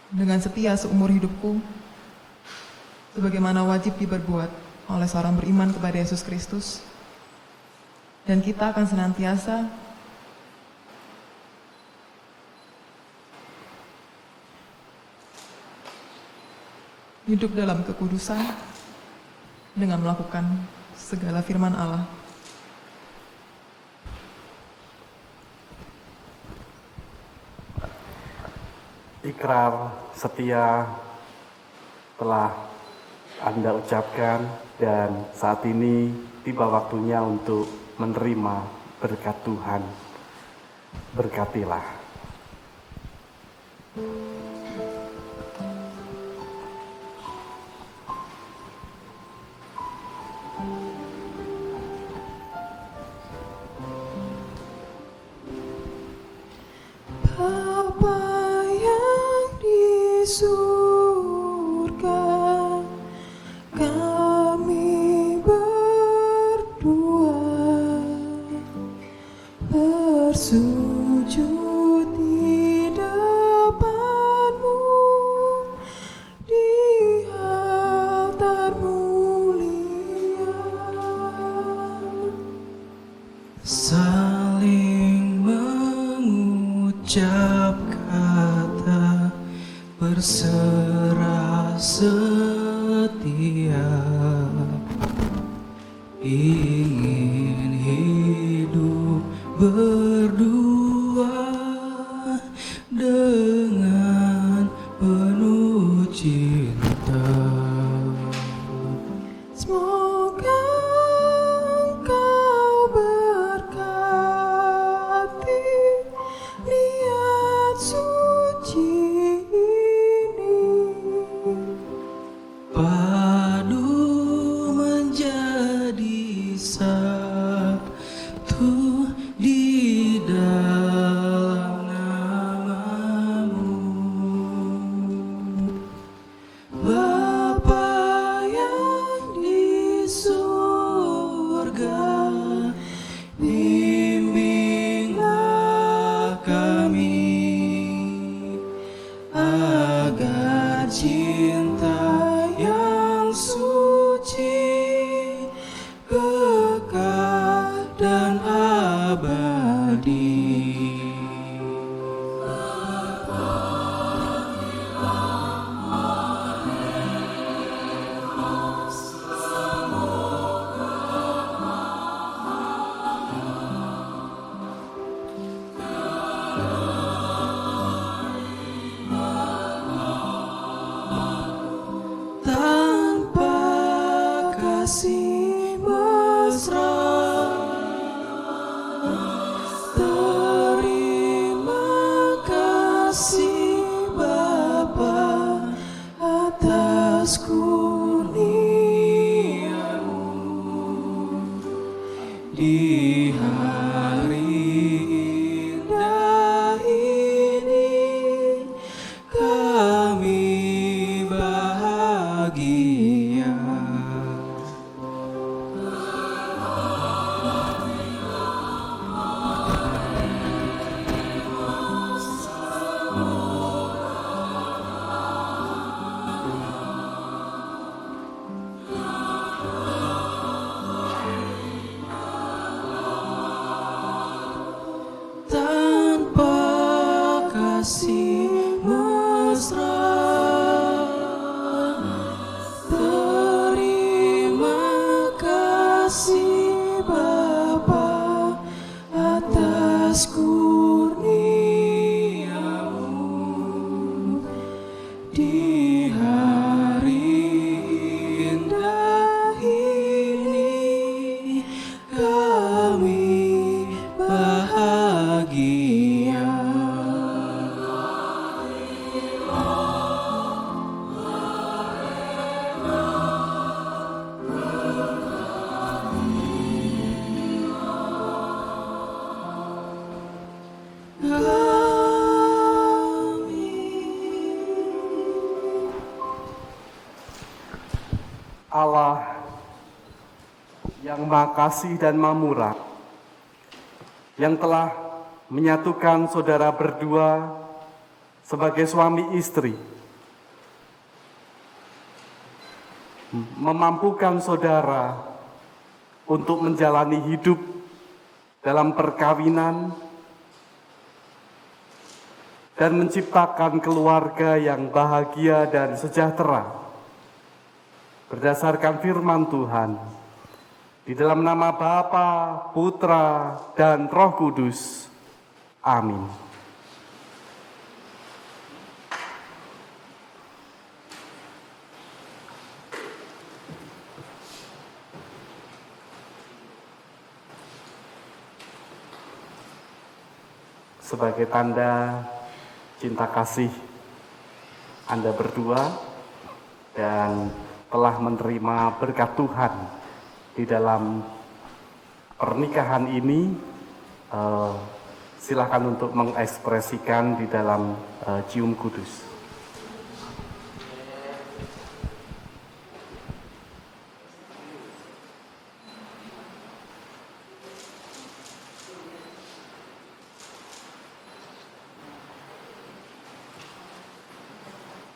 dengan setia seumur hidupku, sebagaimana wajib diperbuat oleh seorang beriman kepada Yesus Kristus. Dan kita akan senantiasa hidup dalam kekudusan dengan melakukan segala firman Allah. Ikrar setia telah Anda ucapkan dan saat ini tiba waktunya untuk menerima berkat Tuhan. Berkatilah. Surga, kami berdua bersujud di depan-Mu di altar mulia, Saling mengucap kata berserah setia, ingin hidup berdua dengan penuh cinta. Semoga Engkau berkati niat suci Padu menjadi satu di dalam nama-Mu. Bapa yang di surga, bimbinglah kami agar cinta yang suci, kekal dan abadi. Tanpa kasih mesra di hari indah ini kami bahagia. Tanpa kasih mesra, terima kasih Bapa atas kurniamu di hari indah ini kami bahagia. Allah yang Maha Kasih dan Maha Murah, yang telah menyatukan saudara berdua sebagai suami istri, memampukan saudara untuk menjalani hidup dalam perkawinan dan menciptakan keluarga yang bahagia dan sejahtera. Berdasarkan firman Tuhan, di dalam nama Bapa, Putra, dan Roh Kudus. Amin. Sebagai tanda cinta kasih Anda berdua dan telah menerima berkat Tuhan di dalam pernikahan ini, silakan untuk mengekspresikan di dalam cium kudus.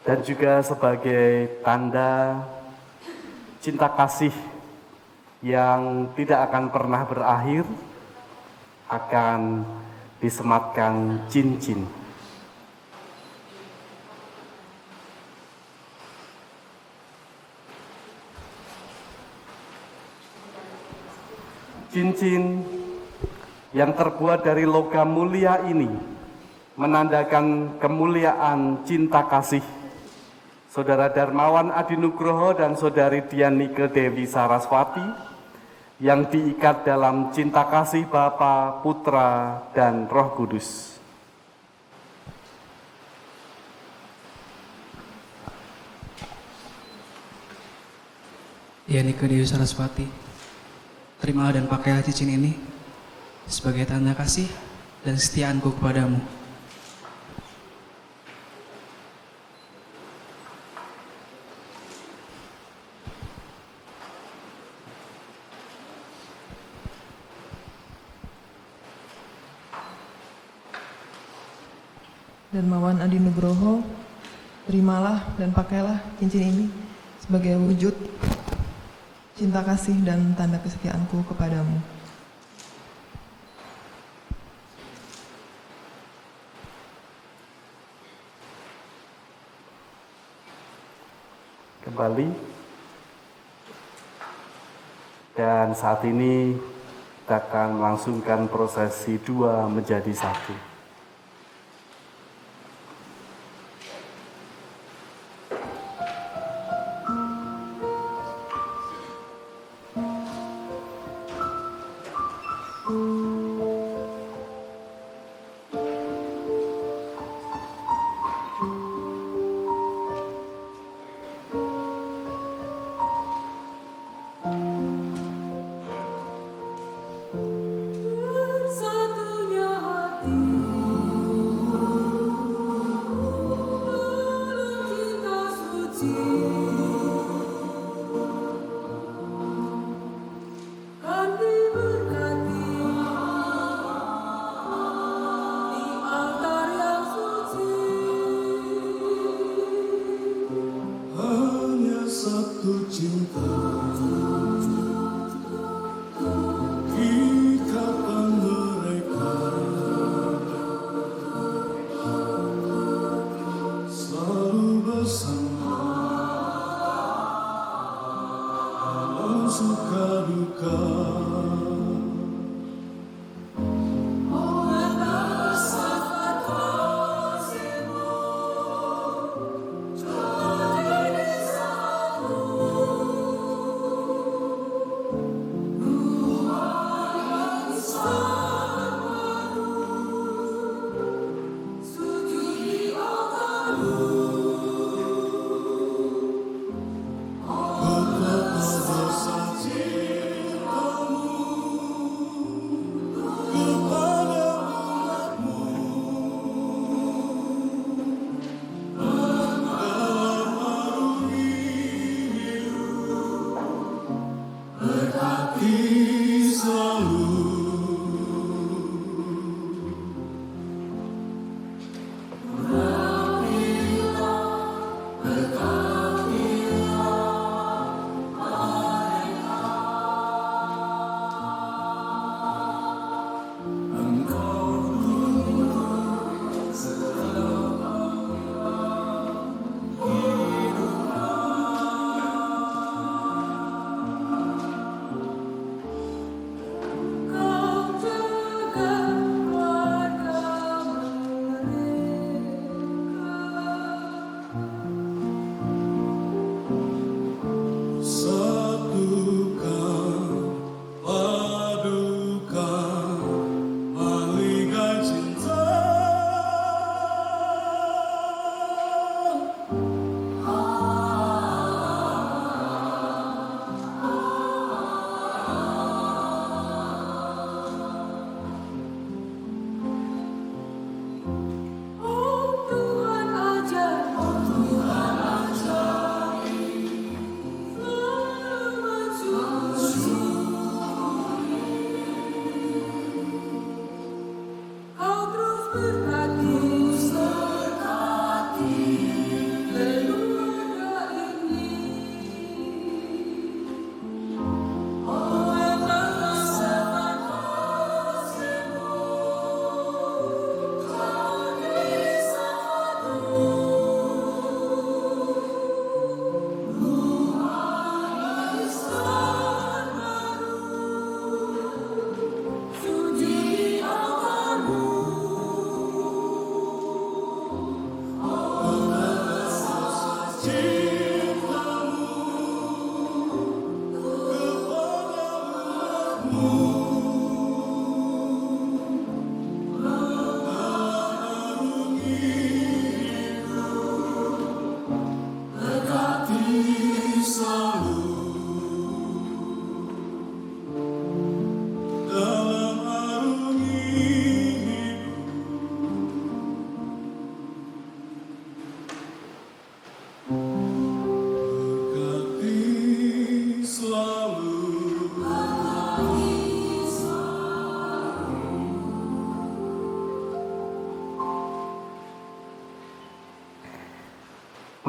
Dan juga sebagai tanda cinta kasih yang tidak akan pernah berakhir, akan disematkan cincin. Cincin yang terbuat dari logam mulia ini menandakan kemuliaan cinta kasih Saudara Darmawan Adinugroho dan Saudari Dianike Dewi Saraswati yang diikat dalam cinta kasih Bapa, Putra, dan Roh Kudus. Dianike Dewi Saraswati, terimalah dan pakailah cincin ini sebagai tanda kasih dan kesetiaanku kepadamu. Darmawan Adinugroho, terimalah dan pakailah cincin ini sebagai wujud cinta kasih dan tanda kesetiaanku kepadamu. Kembali. Dan saat ini kita akan melangsungkan prosesi 2 menjadi 1.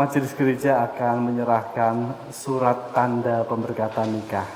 Majelis Gereja akan menyerahkan surat tanda pemberkatan nikah.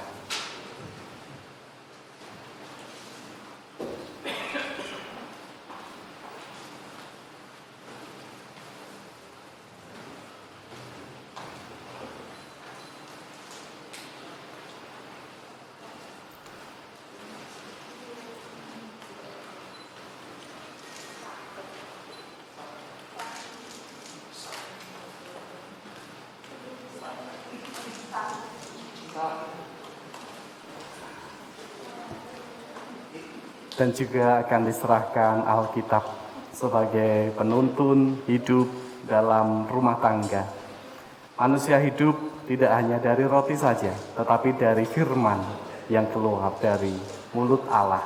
Dan juga akan diserahkan Alkitab sebagai penuntun hidup dalam rumah tangga. Manusia hidup tidak hanya dari roti saja, tetapi dari firman yang keluar dari mulut Allah.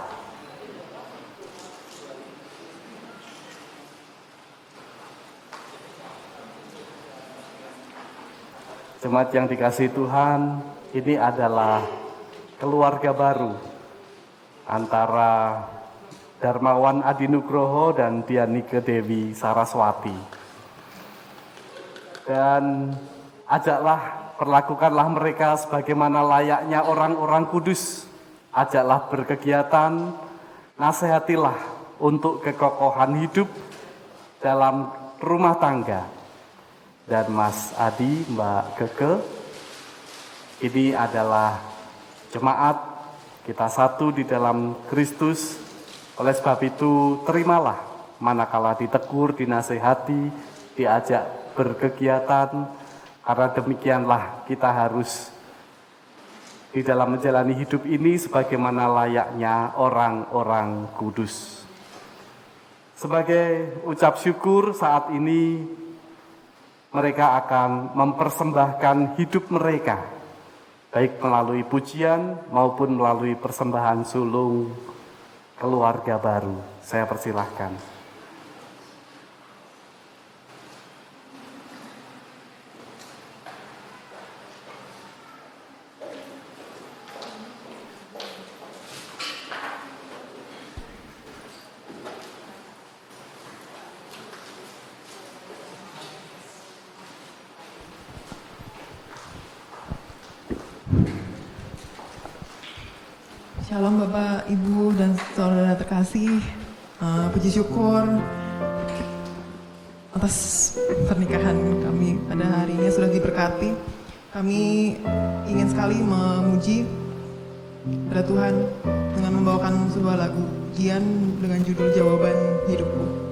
Jemaat yang dikasihi Tuhan, ini adalah keluarga baru antara Darmawan Adinugroho dan Dianike Dewi Saraswati. Dan ajaklah, perlakukanlah mereka sebagaimana layaknya orang-orang kudus. Ajaklah berkegiatan, nasihatilah untuk kekokohan hidup dalam rumah tangga. Dan Mas Adi, Mbak Keke, ini adalah jemaat kita satu di dalam Kristus. Oleh sebab itu, terimalah manakala ditegur, dinasehati, diajak berkegiatan, karena demikianlah kita harus di dalam menjalani hidup ini sebagaimana layaknya orang-orang kudus. Sebagai ucap syukur saat ini, mereka akan mempersembahkan hidup mereka, baik melalui pujian maupun melalui persembahan sulung keluarga baru. Saya persilahkan. Shalom Bapak, Ibu, dan saudara terkasih. Puji syukur atas pernikahan kami pada hari ini sudah diberkati. Kami ingin sekali memuji pada Tuhan dengan membawakan sebuah lagu pujian dengan judul Jawaban Hidupku.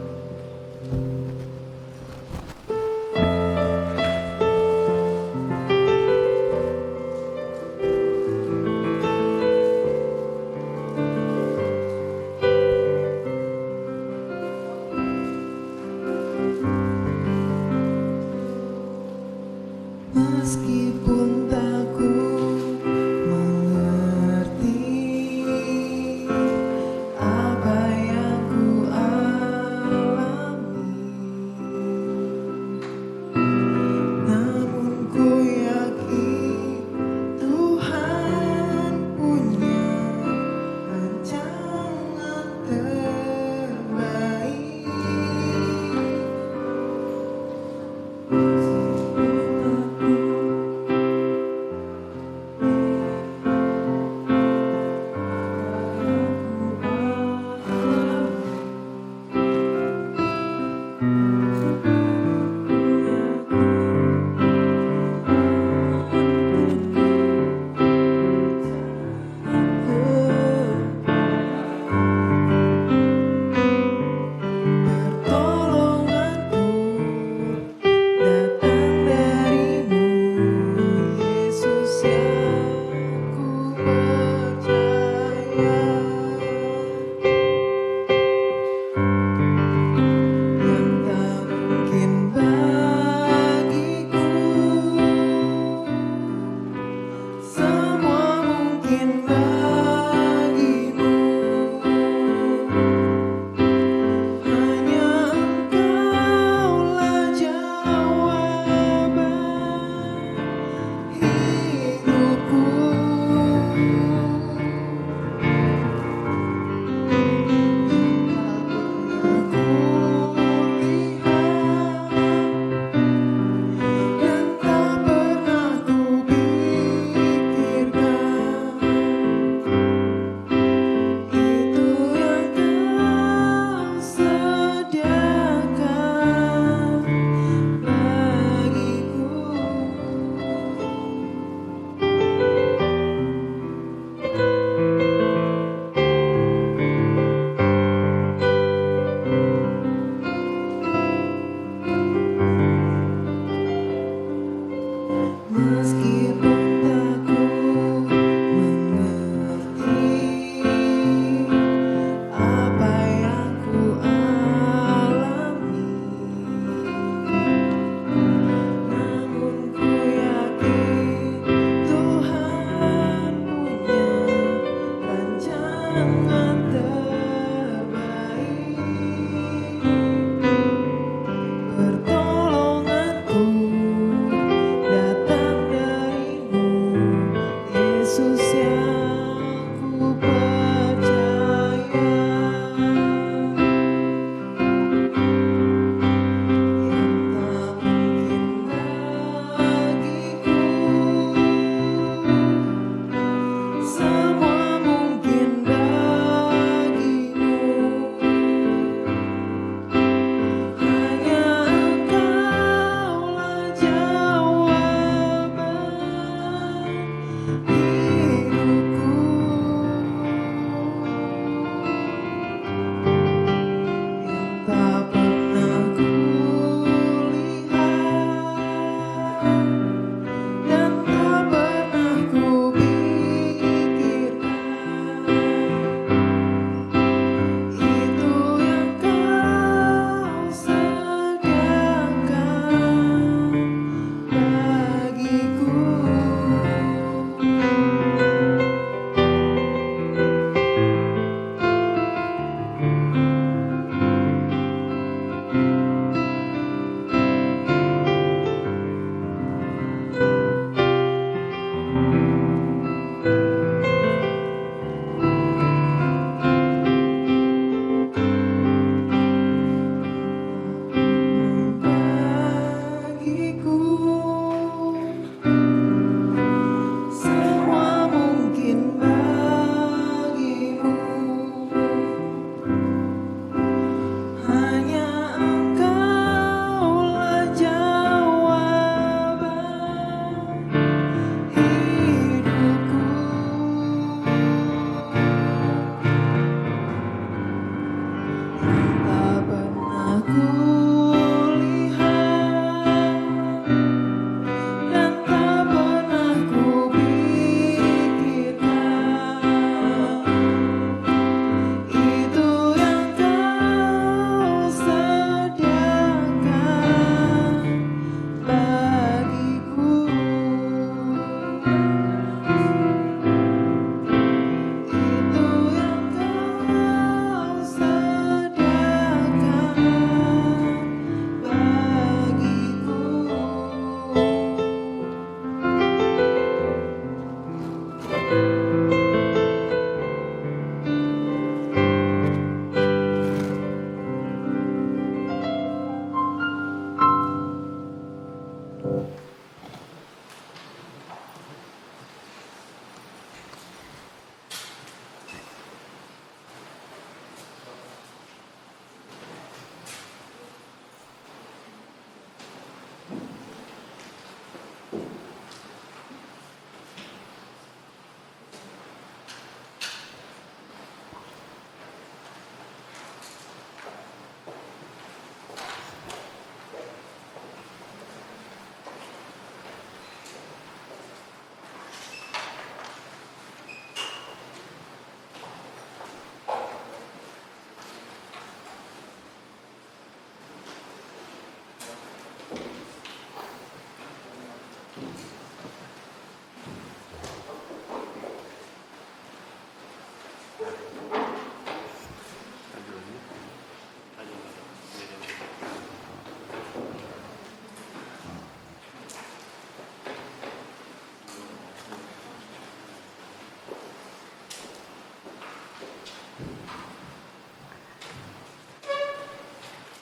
Meskipun tak ku mengerti apa yang ku alami,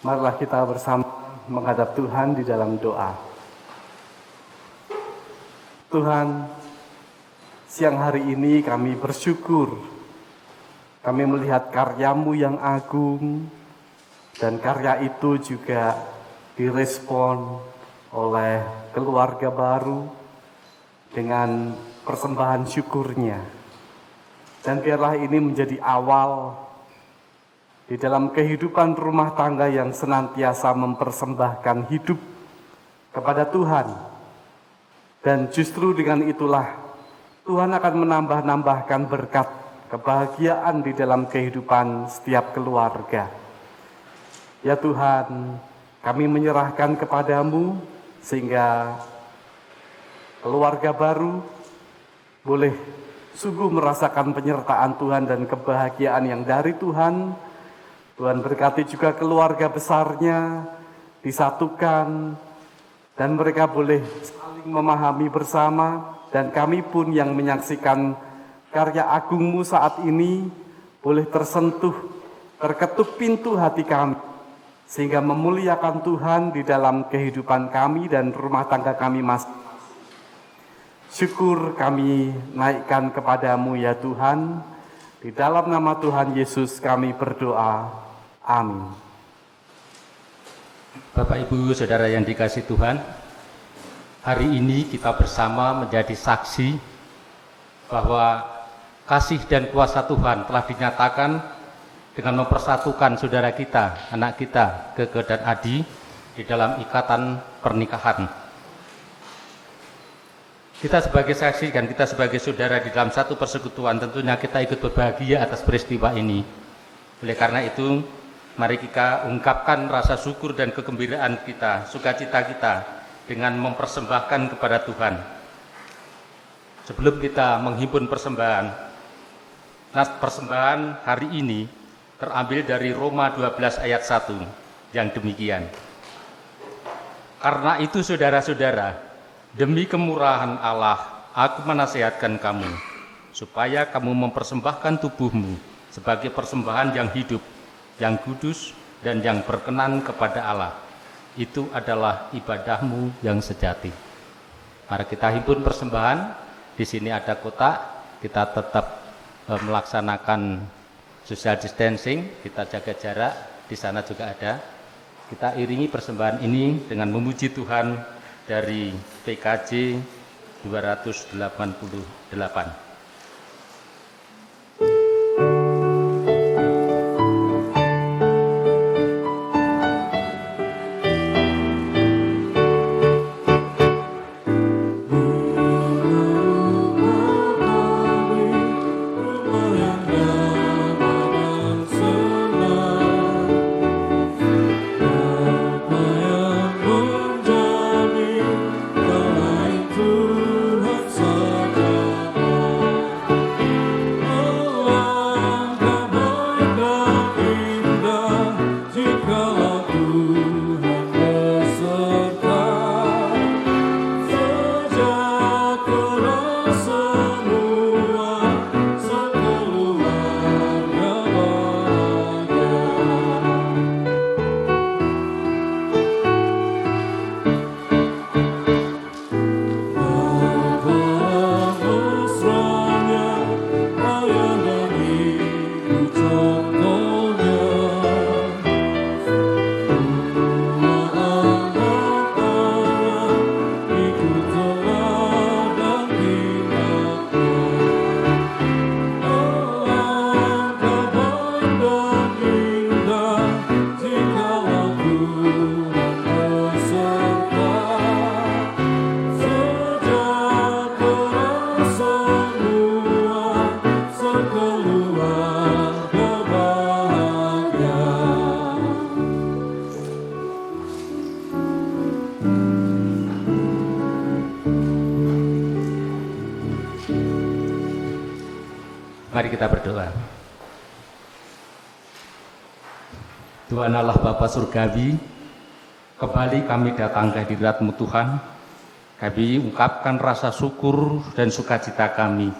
Marilah kita bersama menghadap Tuhan di dalam doa. Tuhan, siang hari ini kami bersyukur. Kami melihat karya-Mu yang agung, dan karya itu juga direspon oleh keluarga baru dengan persembahan syukurnya. Dan biarlah ini menjadi awal di dalam kehidupan rumah tangga yang senantiasa mempersembahkan hidup kepada Tuhan. Dan justru dengan itulah Tuhan akan menambah-nambahkan berkat kebahagiaan di dalam kehidupan setiap keluarga. Ya Tuhan, kami menyerahkan kepadamu sehingga keluarga baru boleh sungguh merasakan penyertaan Tuhan dan kebahagiaan yang dari Tuhan. Tuhan berkati juga keluarga besarnya, disatukan, dan mereka boleh saling memahami bersama, dan kami pun yang menyaksikan karya agungmu saat ini boleh tersentuh, terketuk pintu hati kami, sehingga memuliakan Tuhan di dalam kehidupan kami dan rumah tangga kami masing-masing. Syukur kami naikkan kepadamu ya Tuhan, di dalam nama Tuhan Yesus kami berdoa, amin. Bapak Ibu Saudara yang dikasihi Tuhan, hari ini kita bersama menjadi saksi bahwa kasih dan kuasa Tuhan telah dinyatakan dengan mempersatukan saudara kita, anak kita, Gege dan Adi di dalam ikatan pernikahan. Kita sebagai saksi dan kita sebagai saudara di dalam satu persekutuan, tentunya kita ikut berbahagia atas peristiwa ini. Oleh karena itu, mari kita ungkapkan rasa syukur dan kegembiraan kita, sukacita kita dengan mempersembahkan kepada Tuhan. Sebelum kita menghimpun persembahan, persembahan hari ini terambil dari Roma 12 ayat 1 yang demikian. Karena itu saudara-saudara, demi kemurahan Allah, aku menasihatkan kamu, supaya kamu mempersembahkan tubuhmu sebagai persembahan yang hidup, yang kudus, dan yang berkenan kepada Allah. Itu adalah ibadahmu yang sejati. Mari kita himpun persembahan. Di sini ada kotak, kita tetap melaksanakan social distancing, kita jaga jarak, di sana juga ada. Kita iringi persembahan ini dengan memuji Tuhan dari PKJ 288. Mari kita berdoa. Tuhan Allah Bapa Surgawi, kembali kami datang ke hadirat-Mu Tuhan. Kami ungkapkan rasa syukur dan sukacita kami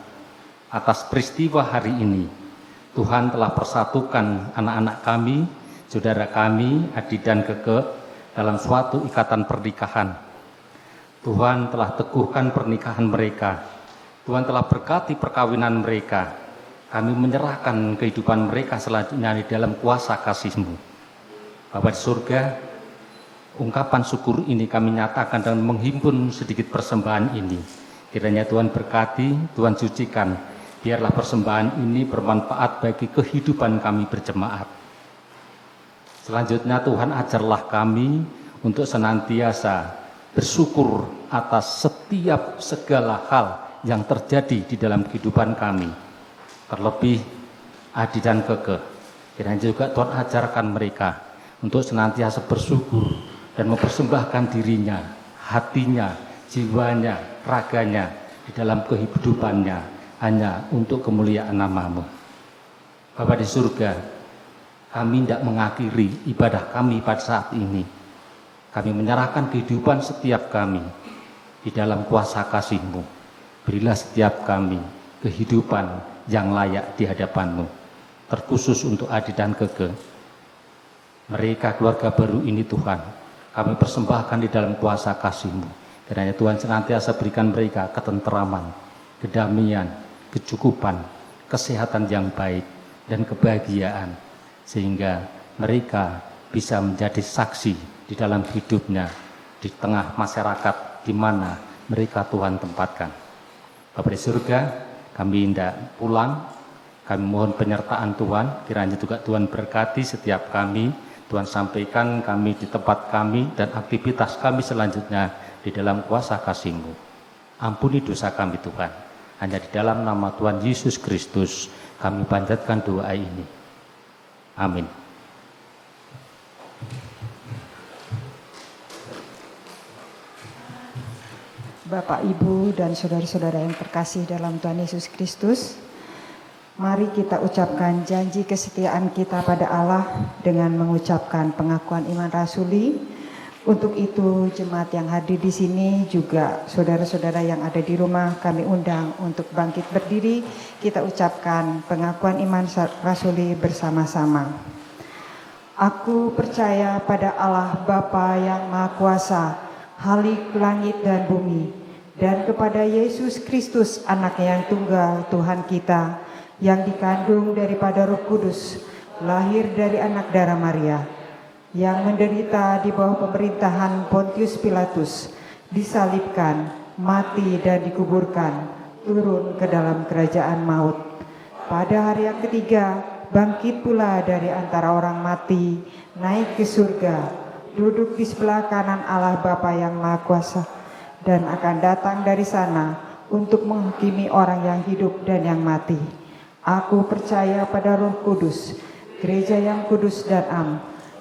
atas peristiwa hari ini. Tuhan telah persatukan anak-anak kami, saudara kami, Adi dan Gege, dalam suatu ikatan pernikahan. Tuhan telah teguhkan pernikahan mereka. Tuhan telah berkati perkawinan mereka. Kami menyerahkan kehidupan mereka selanjutnya di dalam kuasa kasih-Mu. Bapa di surga, ungkapan syukur ini kami nyatakan dengan menghimpun sedikit persembahan ini. Kiranya Tuhan berkati, Tuhan sucikan, biarlah persembahan ini bermanfaat bagi kehidupan kami berjemaat. Selanjutnya Tuhan ajarlah kami untuk senantiasa bersyukur atas setiap segala hal yang terjadi di dalam kehidupan kami. Terlebih Adi dan Gege, kiranya juga Tuhan ajarkan mereka untuk senantiasa bersyukur dan mempersembahkan dirinya, hatinya, jiwanya, raganya di dalam kehidupannya hanya untuk kemuliaan nama-Mu. Bapa di surga, kami tidak mengakhiri ibadah kami pada saat ini. Kami menyerahkan kehidupan setiap kami di dalam kuasa kasih-Mu. Berilah setiap kami kehidupan yang layak di hadapan-Mu, terkhusus untuk Adi dan Keke. Mereka keluarga baru ini Tuhan, kami persembahkan di dalam kuasa kasih-Mu. Kiranya Tuhan senantiasa berikan mereka ketenteraman, kedamaian, kecukupan, kesehatan yang baik, dan kebahagiaan, sehingga mereka bisa menjadi saksi di dalam hidupnya, di tengah masyarakat di mana mereka Tuhan tempatkan. Bapa di surga, kami hendak pulang, kami mohon penyertaan Tuhan, kiranya juga Tuhan berkati setiap kami, Tuhan sampaikan kami di tempat kami dan aktivitas kami selanjutnya di dalam kuasa kasih-Mu. Ampuni dosa kami Tuhan, hanya di dalam nama Tuhan Yesus Kristus kami panjatkan doa ini. Amin. Bapak, Ibu, dan saudara-saudara yang terkasih dalam Tuhan Yesus Kristus, mari kita ucapkan janji kesetiaan kita pada Allah dengan mengucapkan pengakuan iman rasuli. Untuk itu, jemaat yang hadir di sini juga saudara-saudara yang ada di rumah kami undang untuk bangkit berdiri. Kita ucapkan pengakuan iman rasuli bersama-sama. Aku percaya pada Allah Bapa yang Maha Kuasa, Halik langit dan bumi, dan kepada Yesus Kristus anaknya yang tunggal Tuhan kita, yang dikandung daripada Roh Kudus, lahir dari anak darah Maria, yang menderita di bawah pemerintahan Pontius Pilatus, disalibkan, mati dan dikuburkan, turun ke dalam kerajaan maut. Pada hari yang ketiga, bangkit pula dari antara orang mati, naik ke surga, duduk di sebelah kanan Allah Bapa yang Maha Kuasa, dan akan datang dari sana untuk menghakimi orang yang hidup dan yang mati. Aku percaya pada Roh Kudus, gereja yang kudus dan am,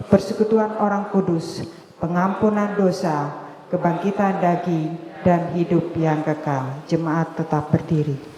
persekutuan orang kudus, pengampunan dosa, kebangkitan daging, dan hidup yang kekal. Jemaat tetap berdiri.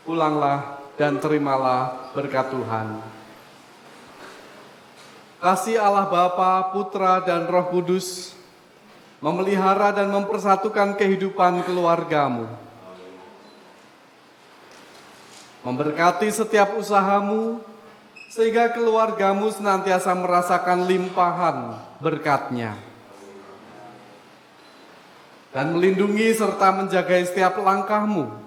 Pulanglah dan terimalah berkat Tuhan. Kasih Allah Bapa, Putra, dan Roh Kudus memelihara dan mempersatukan kehidupan keluargamu. Memberkati setiap usahamu, sehingga keluargamu senantiasa merasakan limpahan berkat-Nya. Dan melindungi serta menjaga setiap langkahmu,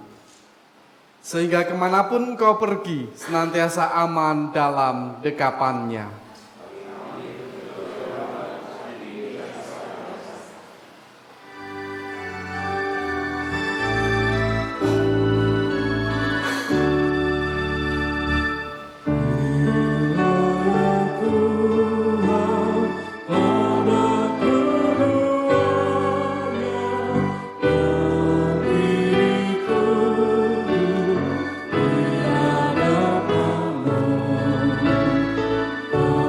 sehingga kemanapun engkau pergi, senantiasa aman dalam dekapan-Nya. Oh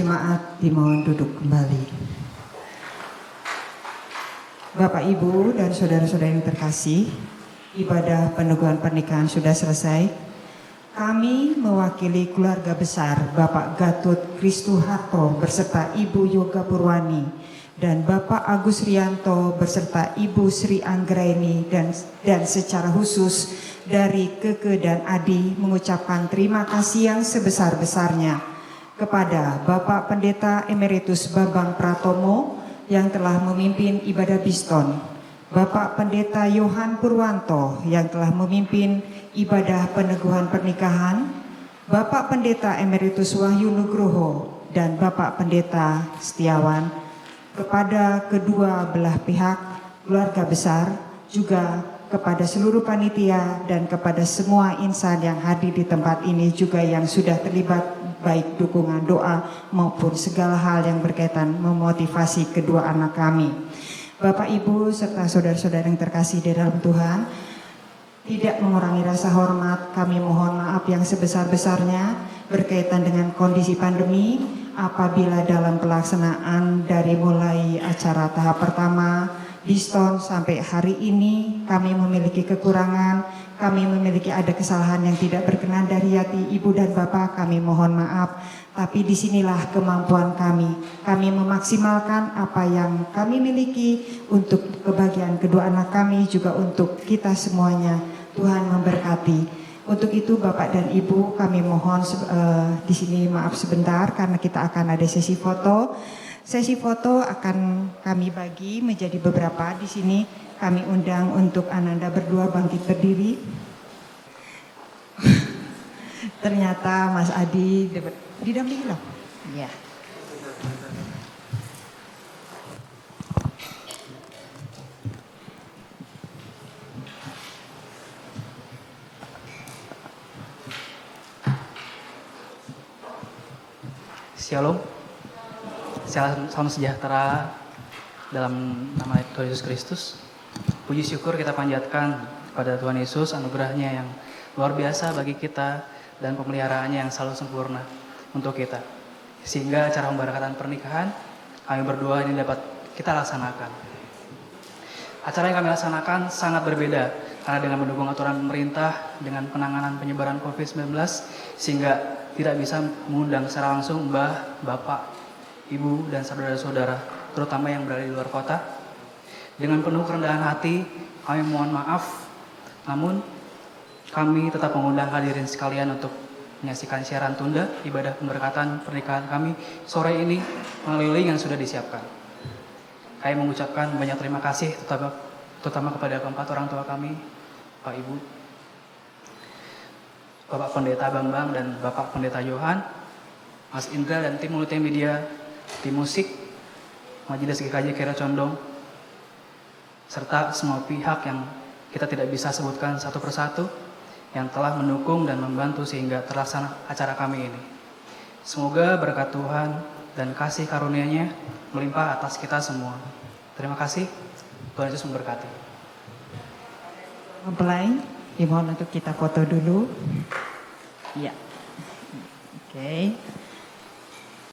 Jemaat dimohon duduk kembali. Bapak, Ibu, dan saudara-saudara yang terkasih, ibadah peneguhan pernikahan sudah selesai. Kami mewakili keluarga besar Bapak Gatut Kristuharto beserta Ibu Yoga Purwani dan Bapak Agus Rianto beserta Ibu Sri Anggraini dan secara khusus dari Keke dan Adi mengucapkan terima kasih yang sebesar-besarnya kepada Bapak Pendeta Emeritus Bambang Pratomo yang telah memimpin ibadah Biston, Bapak Pendeta Yohan Purwanto yang telah memimpin ibadah peneguhan pernikahan, Bapak Pendeta Emeritus Wahyu Nugroho dan Bapak Pendeta Setiawan, kepada kedua belah pihak keluarga besar, juga kepada seluruh panitia dan kepada semua insan yang hadir di tempat ini juga yang sudah terlibat baik dukungan doa maupun segala hal yang berkaitan memotivasi kedua anak kami. Bapak, Ibu, serta saudara-saudara yang terkasih di dalam Tuhan, tidak mengurangi rasa hormat, kami mohon maaf yang sebesar-besarnya berkaitan dengan kondisi pandemi apabila dalam pelaksanaan dari mulai acara tahap pertama Biston sampai hari ini kami memiliki kekurangan, kami memiliki ada kesalahan yang tidak berkenan dari hati Ibu dan Bapak, kami mohon maaf. Tapi disinilah kemampuan kami. Kami memaksimalkan apa yang kami miliki untuk kebahagiaan kedua anak kami, juga untuk kita semuanya. Tuhan memberkati. Untuk itu Bapak dan Ibu, kami mohon di sini maaf sebentar karena kita akan ada sesi foto. Sesi foto akan kami bagi menjadi beberapa. Di sini kami undang untuk Ananda berdua bangkit berdiri. Ternyata Mas Adi didampingi loh. Ya. Shalom. Salam sejahtera dalam nama Tuhan Yesus Kristus. Puji syukur kita panjatkan kepada Tuhan Yesus anugerahnya yang luar biasa bagi kita dan pemeliharaannya yang selalu sempurna untuk kita. Sehingga acara pembarakatan pernikahan kami berdua ini dapat kita laksanakan. Acara yang kami laksanakan sangat berbeda karena dengan mendukung aturan pemerintah dengan penanganan penyebaran COVID-19 sehingga tidak bisa mengundang secara langsung Mbah, Bapak, Ibu, dan saudara-saudara, terutama yang berada di luar kota. Dengan penuh kerendahan hati, kami mohon maaf, namun kami tetap mengundang hadirin sekalian untuk menyaksikan siaran tunda ibadah pemberkatan pernikahan kami sore ini melalui link yang sudah disiapkan. Kami mengucapkan banyak terima kasih, terutama kepada keempat orang tua kami, Pak Ibu, Bapak Pendeta Bambang dan Bapak Pendeta Yohan, Mas Indra dan tim multimedia, tim musik, Majelis GKJ Kiara Condong, serta semua pihak yang kita tidak bisa sebutkan satu persatu yang telah mendukung dan membantu sehingga terlaksana acara kami ini. Semoga berkat Tuhan dan kasih karunia-Nya melimpah atas kita semua. Terima kasih, Tuhan Yesus memberkati. Mempelai, dimohon untuk kita foto dulu. Ya, oke.